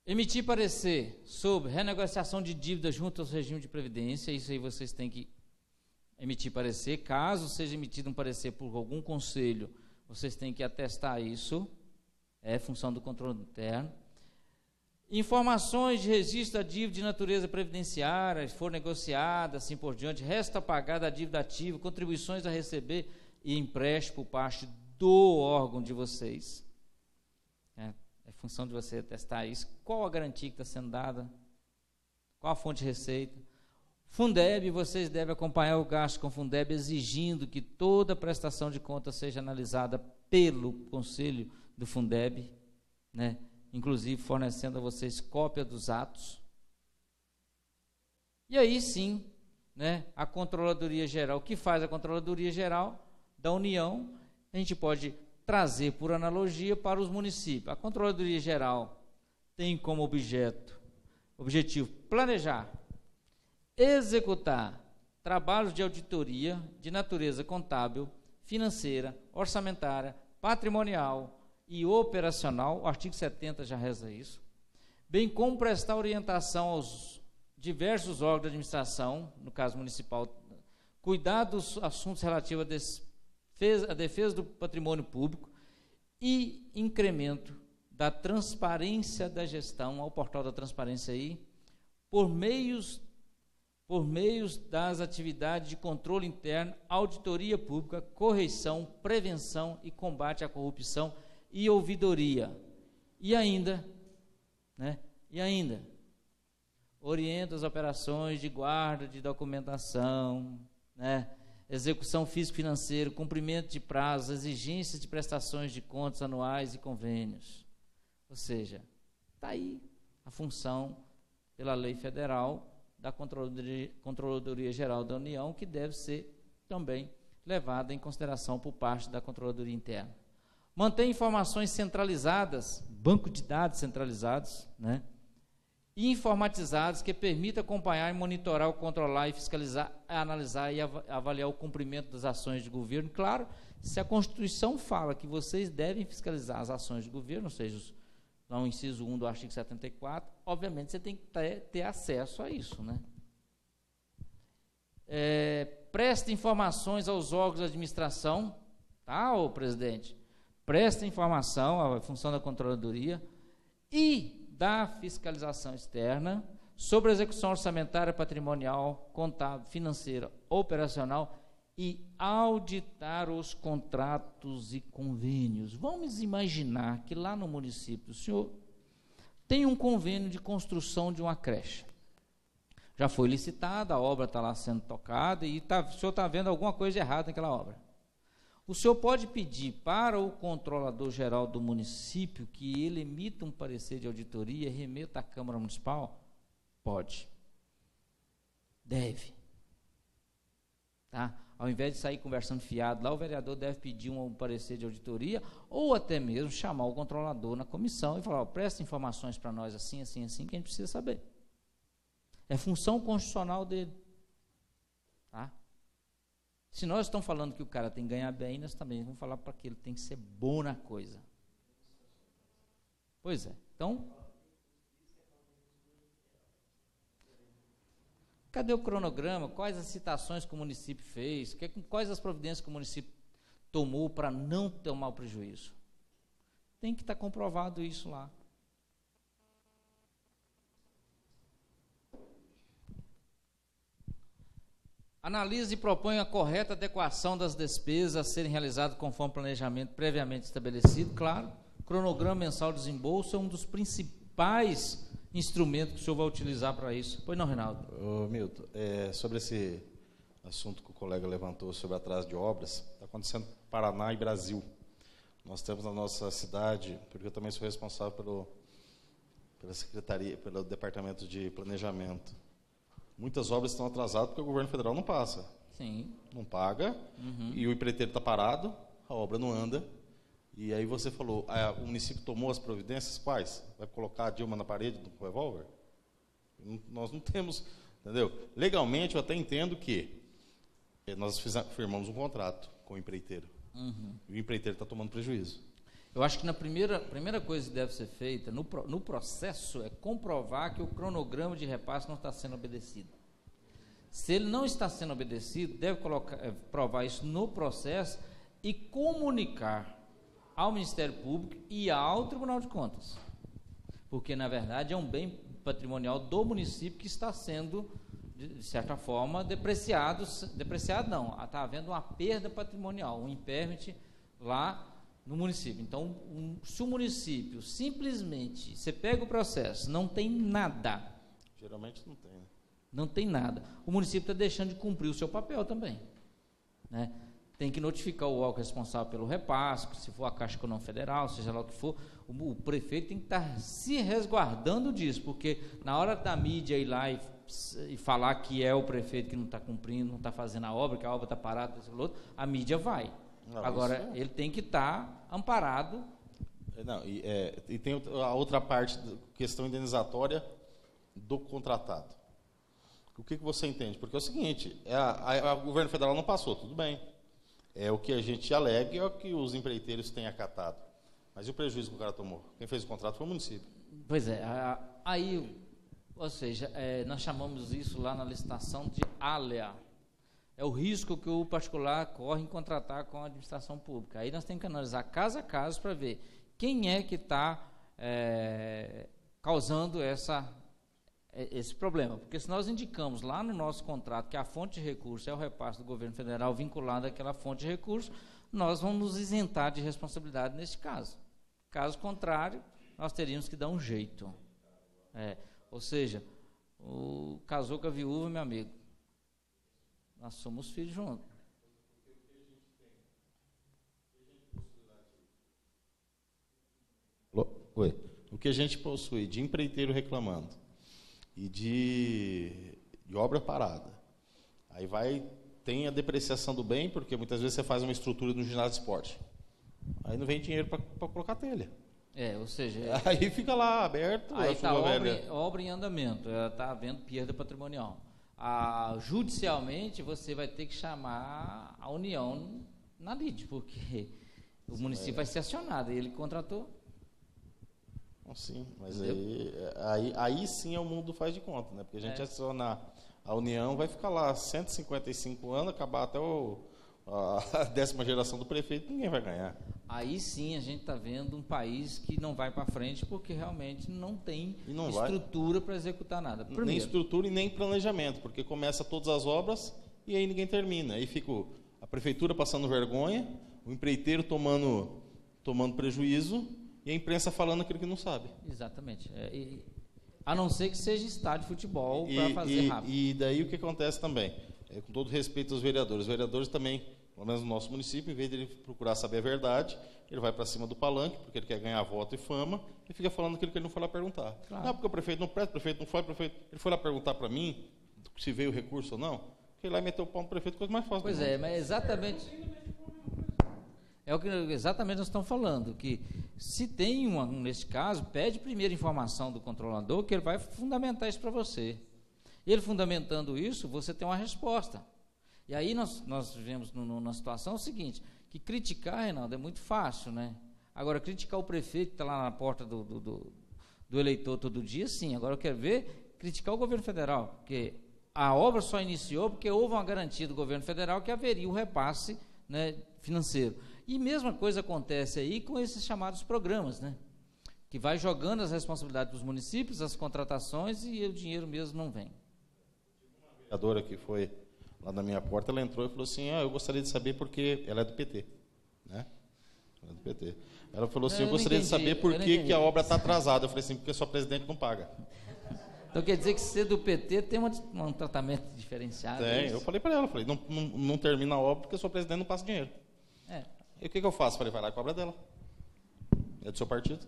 Emitir parecer sobre renegociação de dívida junto aos regimes de previdência. Isso aí vocês têm que emitir parecer. Caso seja emitido um parecer por algum conselho, vocês têm que atestar isso. É função do controle interno. Informações de registro da dívida de natureza previdenciária, for negociada, assim por diante, resta pagada a dívida ativa, contribuições a receber e empréstimo por parte do órgão de vocês. É função de você testar isso. Qual a garantia que está sendo dada? Qual a fonte de receita? Fundeb, vocês devem acompanhar o gasto com Fundeb, exigindo que toda prestação de contas seja analisada pelo Conselho do Fundeb, né? Inclusive fornecendo a vocês cópia dos atos. E aí sim, né, a Controladoria Geral, o que faz a Controladoria Geral da União, a gente pode trazer por analogia para os municípios. A Controladoria Geral tem como objetivo planejar, executar trabalhos de auditoria de natureza contábil, financeira, orçamentária, patrimonial e operacional, o artigo 70 já reza isso, bem como prestar orientação aos diversos órgãos de administração, no caso municipal, cuidar dos assuntos relativos à defesa do patrimônio público e incremento da transparência da gestão, ao portal da transparência aí, por meios das atividades de controle interno, auditoria pública, correição, prevenção e combate à corrupção e ouvidoria. E ainda, orienta as operações de guarda de documentação, execução físico-financeira, cumprimento de prazos, exigências de prestações de contas anuais e convênios. Ou seja, está aí a função pela lei federal da Controladoria Geral da União, que deve ser também levada em consideração por parte da Controladoria Interna. Mantém informações centralizadas, banco de dados centralizados, e informatizados que permitam acompanhar e monitorar, controlar e fiscalizar, analisar e avaliar o cumprimento das ações de governo. Claro, se a Constituição fala que vocês devem fiscalizar as ações de governo, ou seja, no inciso 1 do artigo 74, obviamente você tem que ter acesso a isso, presta informações aos órgãos de administração, tá, ô presidente? Presta informação, a função da controladoria, e da fiscalização externa sobre a execução orçamentária, patrimonial, contábil, financeira, operacional e auditar os contratos e convênios. Vamos imaginar que lá no município o senhor tem um convênio de construção de uma creche. Já foi licitada, a obra está lá sendo tocada e o senhor está vendo alguma coisa errada naquela obra. O senhor pode pedir para o controlador geral do município que ele emita um parecer de auditoria e remeta à Câmara Municipal? Pode. Deve. Tá? Ao invés de sair conversando fiado lá, o vereador deve pedir um parecer de auditoria ou até mesmo chamar o controlador na comissão e falar, presta informações para nós assim, assim, assim, que a gente precisa saber. É função constitucional dele. Tá? Se nós estamos falando que o cara tem que ganhar bem, nós também vamos falar para que ele tem que ser bom na coisa. Pois é. Então, cadê o cronograma? Quais as citações que o município fez? Quais as providências que o município tomou para não tomar o prejuízo? Tem que estar comprovado isso lá. Analisa e propõe a correta adequação das despesas a serem realizadas conforme planejamento previamente estabelecido. Claro, cronograma mensal de desembolso é um dos principais instrumentos que o senhor vai utilizar para isso. Pois não, Reinaldo? Ô, Milton, sobre esse assunto que o colega levantou sobre atraso de obras, está acontecendo no Paraná e Brasil. Nós temos na nossa cidade, porque eu também sou responsável pela Secretaria, pelo Departamento de Planejamento. Muitas obras estão atrasadas porque o governo federal não passa. Sim. Não paga, e o empreiteiro está parado, a obra não anda. E aí você falou, o município tomou as providências, quais? Vai colocar a Dilma na parede do revólver? Nós não temos, entendeu? Legalmente eu até entendo que nós firmamos um contrato com o empreiteiro. E o empreiteiro está tomando prejuízo. Eu acho que a primeira coisa que deve ser feita no processo é comprovar que o cronograma de repasse não está sendo obedecido. Se ele não está sendo obedecido, deve provar isso no processo e comunicar ao Ministério Público e ao Tribunal de Contas. Porque, na verdade, é um bem patrimonial do município que está sendo, de certa forma, depreciado não, está havendo uma perda patrimonial, um impairment lá no município. Então, se o município simplesmente, você pega o processo, não tem nada. Geralmente não tem, né? Não tem nada. O município está deixando de cumprir o seu papel também, né? Tem que notificar o órgão responsável pelo repasse, se for a Caixa Econômica Federal, seja lá o que for, o prefeito tem que estar se resguardando disso, porque na hora da mídia ir lá e falar que é o prefeito que não está cumprindo, não está fazendo a obra, que a obra está parada, a mídia vai. Não, agora, ele tem que estar amparado. Não, e tem a outra parte, questão indenizatória do contratado. O que você entende? Porque é o seguinte, o governo federal não passou, tudo bem. É o que a gente alega, é o que os empreiteiros têm acatado. Mas e o prejuízo que o cara tomou? Quem fez o contrato foi o município. Pois é, aí, ou seja, nós chamamos isso lá na licitação de ALEA. É o risco que o particular corre em contratar com a administração pública. Aí nós temos que analisar caso a caso para ver quem é que está causando esse problema. Porque se nós indicamos lá no nosso contrato que a fonte de recurso é o repasse do governo federal vinculado àquela fonte de recurso, nós vamos nos isentar de responsabilidade nesse caso. Caso contrário, nós teríamos que dar um jeito. Ou seja, casou com a viúva, meu amigo. Nós somos filhos juntos. Oi. O que a gente possui de empreiteiro reclamando e de obra parada, aí tem a depreciação do bem, porque muitas vezes você faz uma estrutura no ginásio de esporte, aí não vem dinheiro para colocar telha. Ou seja... Aí fica lá aberto. Aí está obra em andamento, está havendo perda patrimonial. Judicialmente, você vai ter que chamar a União na lide, porque o município vai ser acionado, e ele contratou. Sim, mas aí sim é o mundo faz de conta, né? Porque a gente acionar a União, vai ficar lá 155 anos, acabar até a 10ª geração do prefeito, ninguém vai ganhar. Aí sim a gente está vendo um país que não vai para frente porque realmente não tem estrutura para executar nada. Primeiro, nem estrutura e nem planejamento, porque começa todas as obras e aí ninguém termina. Aí fica a prefeitura passando vergonha, o empreiteiro tomando prejuízo e a imprensa falando aquilo que não sabe. Exatamente. A não ser que seja estádio de futebol para fazer rápido. E daí o que acontece também? Com todo respeito aos vereadores. Os vereadores também, pelo menos no nosso município, em vez de ele procurar saber a verdade, ele vai para cima do palanque, porque ele quer ganhar voto e fama, e fica falando aquilo que ele não foi lá perguntar. Claro. Não, porque o prefeito não presta, o prefeito não foi, ele foi lá perguntar para mim se veio o recurso ou não, porque ele lá meteu o pau no prefeito, coisa mais fácil. Pois mas exatamente... É o que exatamente nós estamos falando, que se tem nesse caso, pede primeiro informação do controlador, que ele vai fundamentar isso para você. Ele fundamentando isso, você tem uma resposta. E aí nós vivemos numa situação seguinte, que criticar, Reinaldo, é muito fácil, né? Agora, criticar o prefeito que está lá na porta do eleitor todo dia, sim. Agora eu quero ver criticar o governo federal, porque a obra só iniciou porque houve uma garantia do governo federal que haveria o repasse, né, financeiro. E mesma coisa acontece aí com esses chamados programas, né? Que vai jogando as responsabilidades dos municípios, as contratações, e o dinheiro mesmo não vem. A vereadora que foi lá na minha porta, ela entrou e falou assim, eu gostaria de saber porque ela é do PT, né? Ela é do PT. Ela falou assim, eu gostaria de saber por que a obra está atrasada. Eu falei assim, porque sua presidente não paga. Então quer dizer que ser do PT tem um tratamento diferenciado? Tem, eu falei para ela, não termina a obra porque sua presidente não passa dinheiro. E o que eu faço? Falei, vai lá e cobra dela. É do seu partido.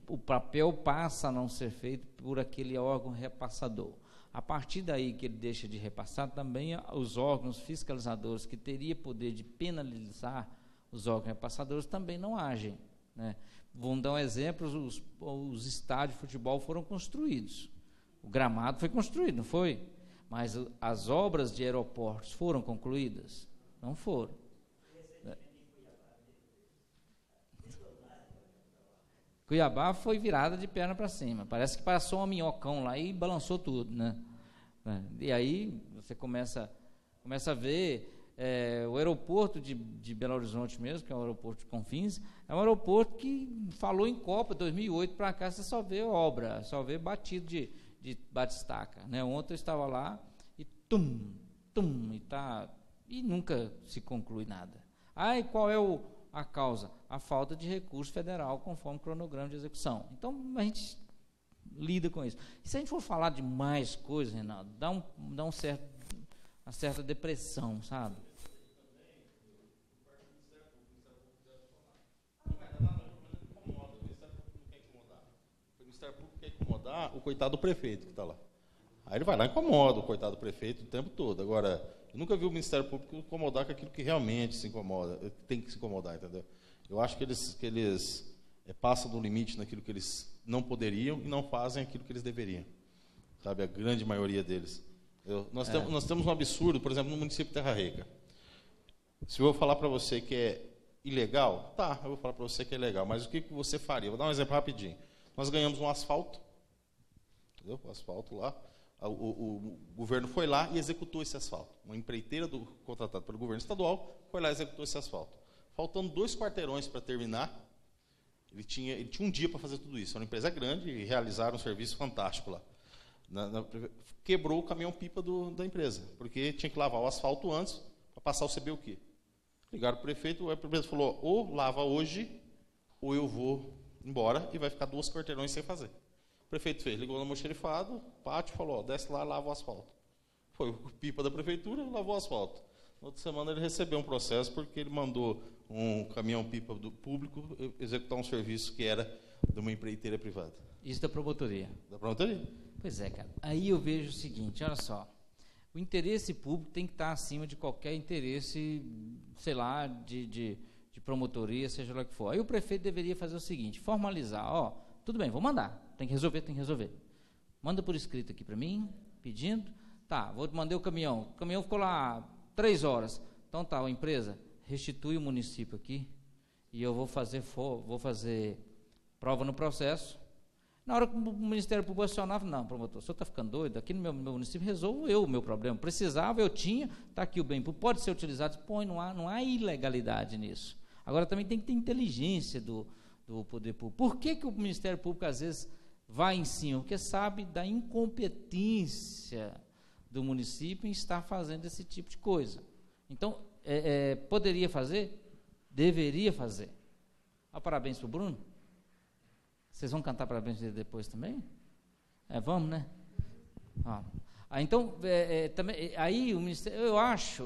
O papel passa a não ser feito por aquele órgão repassador. A partir daí que ele deixa de repassar, também os órgãos fiscalizadores que teriam poder de penalizar os órgãos repassadores também não agem, né? Vamos dar um exemplo, os estádios de futebol foram construídos. O gramado foi construído, não foi? Mas as obras de aeroportos foram concluídas? Não foram. Cuiabá foi virada de perna para cima. Parece que passou um minhocão lá e balançou tudo, né? E aí você começa a ver o aeroporto de Belo Horizonte mesmo, que é o aeroporto de Confins, é um aeroporto que falou em Copa 2008 para cá, você só vê obra, só vê batido de batistaca, né? Ontem eu estava lá e e nunca se conclui nada. E qual é a causa? A falta de recurso federal conforme o cronograma de execução. Então a gente lida com isso. E se a gente for falar de mais coisas, Reinaldo, dá uma certa depressão, sabe? O Ministério Público quer incomodar o coitado do prefeito que está lá. Aí ele vai lá e incomoda o coitado do prefeito o tempo todo. Agora, eu nunca vi o Ministério Público incomodar com aquilo que realmente se incomoda, tem que se incomodar, entendeu? Eu acho que eles passam do limite naquilo que eles não poderiam e não fazem aquilo que eles deveriam. Sabe, a grande maioria deles. Nós temos um absurdo, por exemplo, no município de Terra Rica. Se eu falar para você que é ilegal, eu vou falar para você que é legal, mas o que você faria? Vou dar um exemplo rapidinho. Nós ganhamos um asfalto, entendeu? O asfalto lá. O governo foi lá e executou esse asfalto. Uma empreiteira contratada pelo governo estadual foi lá e executou esse asfalto. Faltando 2 quarteirões para terminar, ele tinha um dia para fazer tudo isso. Era uma empresa grande e realizaram um serviço fantástico lá. Quebrou o caminhão-pipa da empresa, porque tinha que lavar o asfalto antes para passar o CBUQ. Ligaram para o prefeito, o prefeito falou, ou lava hoje, ou eu vou embora e vai ficar 2 quarteirões sem fazer. O prefeito fez, ligou no almoxarifado, pátio, falou, desce lá, lava o asfalto. Foi o pipa da prefeitura, lavou o asfalto. Na outra semana ele recebeu um processo porque ele mandou um caminhão-pipa do público executar um serviço que era de uma empreiteira privada. Isso da promotoria. Da promotoria. Pois é, cara. Aí eu vejo o seguinte, olha só. O interesse público tem que estar acima de qualquer interesse, sei lá, de promotoria, seja lá o que for. Aí o prefeito deveria fazer o seguinte, formalizar, tudo bem, vou mandar. Tem que resolver. Manda por escrito aqui para mim, pedindo. Vou mandar o caminhão. O caminhão ficou lá 3 horas. Então a empresa restitui o município aqui e eu vou fazer prova no processo. Na hora que o Ministério Público acionava, não, promotor, o senhor está ficando doido? Aqui no meu município resolvo eu o meu problema. Precisava, eu tinha, está aqui o bem público, pode ser utilizado. Não há ilegalidade nisso. Agora também tem que ter inteligência do poder público. Por que o Ministério Público às vezes vai em cima? Porque sabe da incompetência do município em estar fazendo esse tipo de coisa. Então, poderia fazer? Deveria fazer. Parabéns para o Bruno. Vocês vão cantar parabéns dele depois também? Vamos, né? Então, também, aí o Ministério,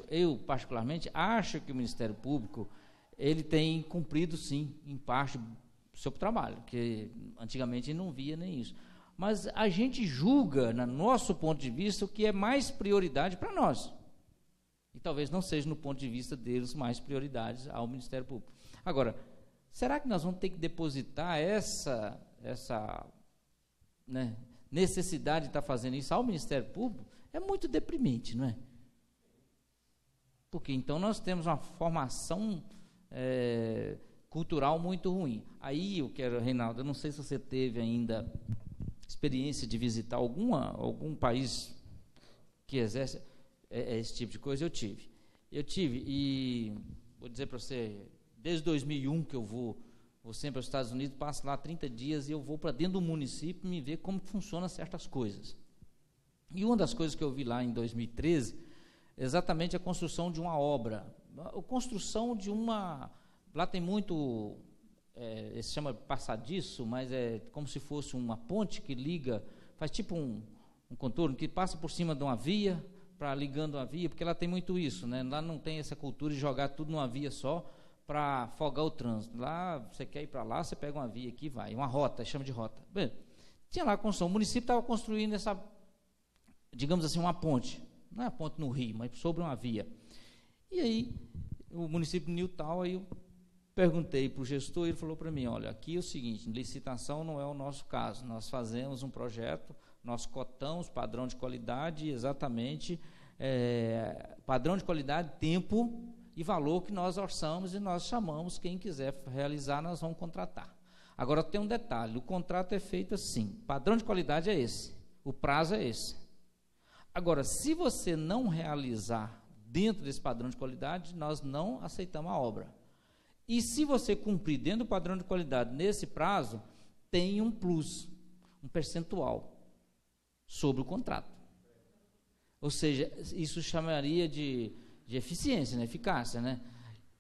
eu particularmente acho que o Ministério Público ele tem cumprido, sim, em parte, o seu trabalho, porque antigamente não via nem isso. Mas a gente julga, no nosso ponto de vista, o que é mais prioridade para nós. E talvez não seja, no ponto de vista deles, mais prioridades ao Ministério Público. Agora, será que nós vamos ter que depositar essa necessidade de estar fazendo isso ao Ministério Público? É muito deprimente, não é? Porque então nós temos uma formação cultural muito ruim. Aí eu quero, Reinaldo, eu não sei se você teve ainda experiência de visitar algum país que exerce esse tipo de coisa. Eu tive e vou dizer para você, desde 2001 que eu vou sempre aos Estados Unidos, passo lá 30 dias e eu vou para dentro do município me ver como funcionam certas coisas. E uma das coisas que eu vi lá em 2013, exatamente a construção de uma obra, a construção de uma, lá tem muito, se chama passadiço, mas é como se fosse uma ponte que liga, faz tipo um contorno que passa por cima de uma via, para ligando uma via, porque lá tem muito isso, né? Lá não tem essa cultura de jogar tudo numa via só, para afogar o trânsito. Lá, você quer ir para lá, você pega uma via aqui e vai. Uma rota, chama de rota. Bem, tinha lá a construção. O município estava construindo essa, digamos assim, uma ponte. Não é a ponte no rio, mas sobre uma via. E aí, o município de Newtown, aí eu perguntei para o gestor, ele falou para mim, olha, aqui é o seguinte, licitação não é o nosso caso. Nós fazemos um projeto, nós cotamos padrão de qualidade, exatamente, padrão de qualidade, tempo e valor que nós orçamos e nós chamamos, quem quiser realizar, nós vamos contratar. Agora tem um detalhe, o contrato é feito assim, o padrão de qualidade é esse, o prazo é esse. Agora, se você não realizar dentro desse padrão de qualidade, nós não aceitamos a obra. E se você cumprir dentro do padrão de qualidade nesse prazo, tem um plus, um percentual sobre o contrato. Ou seja, isso chamaria de eficiência, né? Eficácia, né?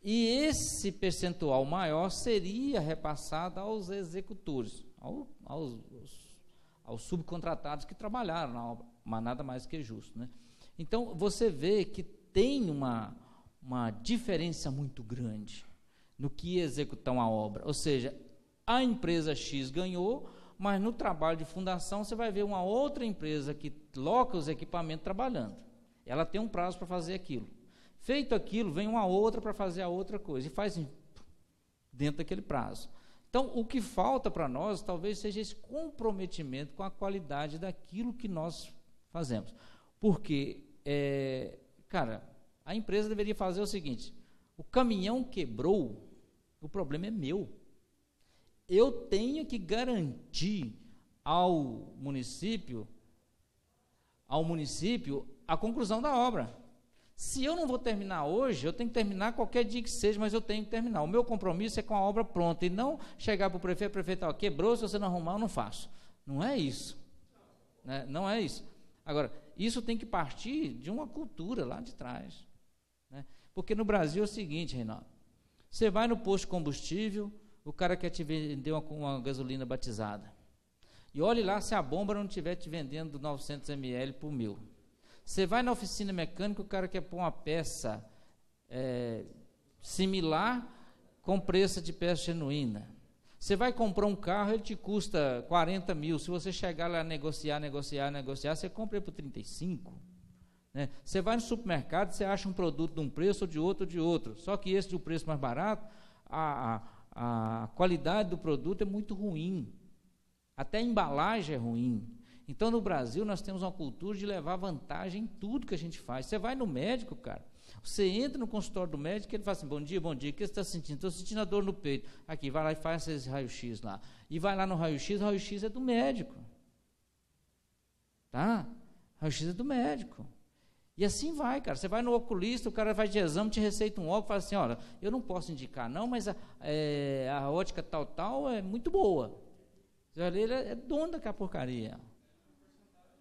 E esse percentual maior seria repassado aos executores, aos subcontratados que trabalharam na obra, mas nada mais que justo, né? Então, você vê que tem uma diferença muito grande no que executar uma obra. Ou seja, a empresa X ganhou, mas no trabalho de fundação você vai ver uma outra empresa que loca os equipamentos trabalhando. Ela tem um prazo para fazer aquilo. Feito aquilo, vem uma outra para fazer a outra coisa e faz dentro daquele prazo. Então, o que falta para nós talvez seja esse comprometimento com a qualidade daquilo que nós fazemos. Porque, cara, a empresa deveria fazer o seguinte: o caminhão quebrou, o problema é meu. Eu tenho que garantir ao município a conclusão da obra. Se eu não vou terminar hoje, eu tenho que terminar qualquer dia que seja, mas eu tenho que terminar. O meu compromisso é com a obra pronta e não chegar para o prefeito, ó, quebrou, se você não arrumar, eu não faço. Não é isso. Né? Não é isso. Agora, isso tem que partir de uma cultura lá de trás. Né? Porque no Brasil é o seguinte, Reinaldo, você vai no posto de combustível, o cara quer te vender uma gasolina batizada. E olhe lá se a bomba não estiver te vendendo 900 ml por 1.000. Você vai na oficina mecânica, o cara quer pôr uma peça similar com preço de peça genuína. Você vai comprar um carro, ele te custa 40 mil. Se você chegar lá negociar, você compra por 35. Né? Você vai no supermercado, você acha um produto de um preço ou de outro. Só que esse de um preço mais barato, a qualidade do produto é muito ruim. Até a embalagem é ruim. Então, no Brasil, nós temos uma cultura de levar vantagem em tudo que a gente faz. Você vai no médico, cara, você entra no consultório do médico, ele fala assim, bom dia, o que você está sentindo? Estou sentindo a dor no peito. Aqui, vai lá e faz esse raio-x lá. E vai lá no raio-x, o raio-x é do médico. Tá? Raio-x é do médico. E assim vai, cara. Você vai no oculista, o cara faz de exame, te receita um óculos, fala assim, olha, eu não posso indicar não, mas a ótica tal é muito boa. Ele é dono daquela porcaria.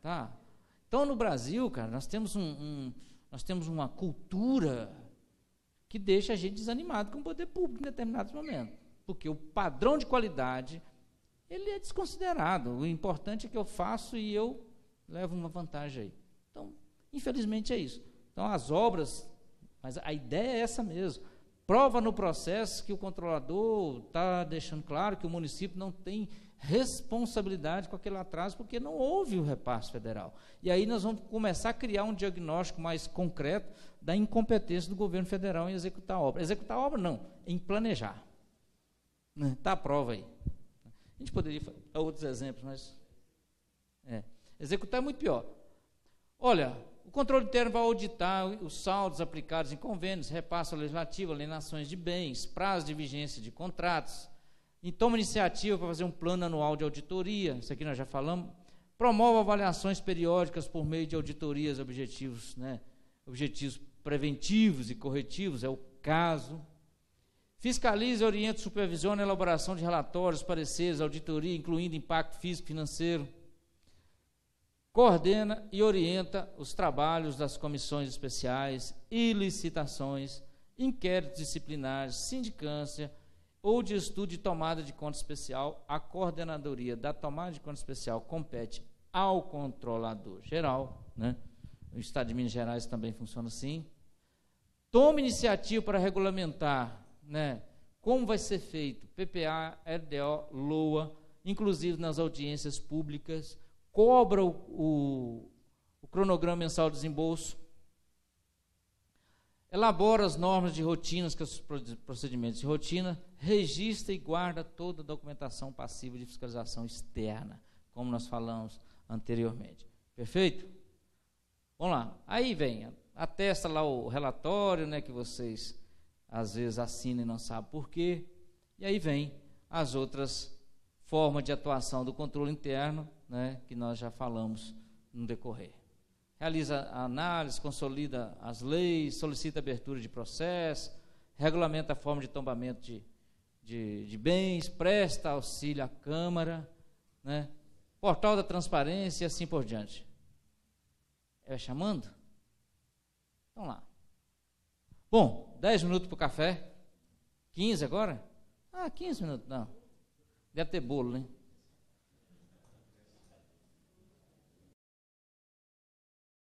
Tá? Então, no Brasil, cara, nós temos uma cultura que deixa a gente desanimado com o poder público em determinados momentos. Porque o padrão de qualidade, ele é desconsiderado. O importante é que eu faço e eu levo uma vantagem aí. Então, infelizmente é isso. Então, as obras, mas a ideia é essa mesmo. Prova no processo que o controlador está deixando claro que o município não tem responsabilidade com aquele atraso, porque não houve o repasse federal. E aí nós vamos começar a criar um diagnóstico mais concreto da incompetência do governo federal em executar a obra. Executar a obra não, em planejar. Está a prova aí. A gente poderia dar outros exemplos, mas executar é muito pior. Olha, o controle interno vai auditar os saldos aplicados em convênios, repasse legislativo, alienações de bens, prazo de vigência de contratos, e toma iniciativa para fazer um plano anual de auditoria, isso aqui nós já falamos, promove avaliações periódicas por meio de auditorias objetivos, né, objetivos preventivos e corretivos, é o caso, fiscaliza, orienta e supervisiona a elaboração de relatórios, pareceres, auditoria, incluindo impacto físico e financeiro, coordena e orienta os trabalhos das comissões especiais e licitações, inquéritos disciplinares, sindicância, ou de estudo de tomada de conta especial. A coordenadoria da tomada de conta especial compete ao controlador geral, né? O Estado de Minas Gerais também funciona assim. Toma iniciativa para regulamentar, né, como vai ser feito PPA, LDO, LOA, inclusive nas audiências públicas, cobra o cronograma mensal de desembolso, elabora as normas de rotinas, que os procedimentos de rotina, registra e guarda toda a documentação passiva de fiscalização externa, como nós falamos anteriormente. Perfeito? Vamos lá. Aí vem, atesta lá o relatório, né, que vocês às vezes assinam e não sabem por quê, e aí vem as outras forma de atuação do controle interno, né, que nós já falamos no decorrer. Realiza a análise, consolida as leis, solicita abertura de processo, regulamenta a forma de tombamento de bens, presta auxílio à Câmara, né, portal da transparência e assim por diante. É chamando? Então lá. Bom, 10 minutos para o café. 15 agora? 15 minutos, não. Deve ter bolo, né?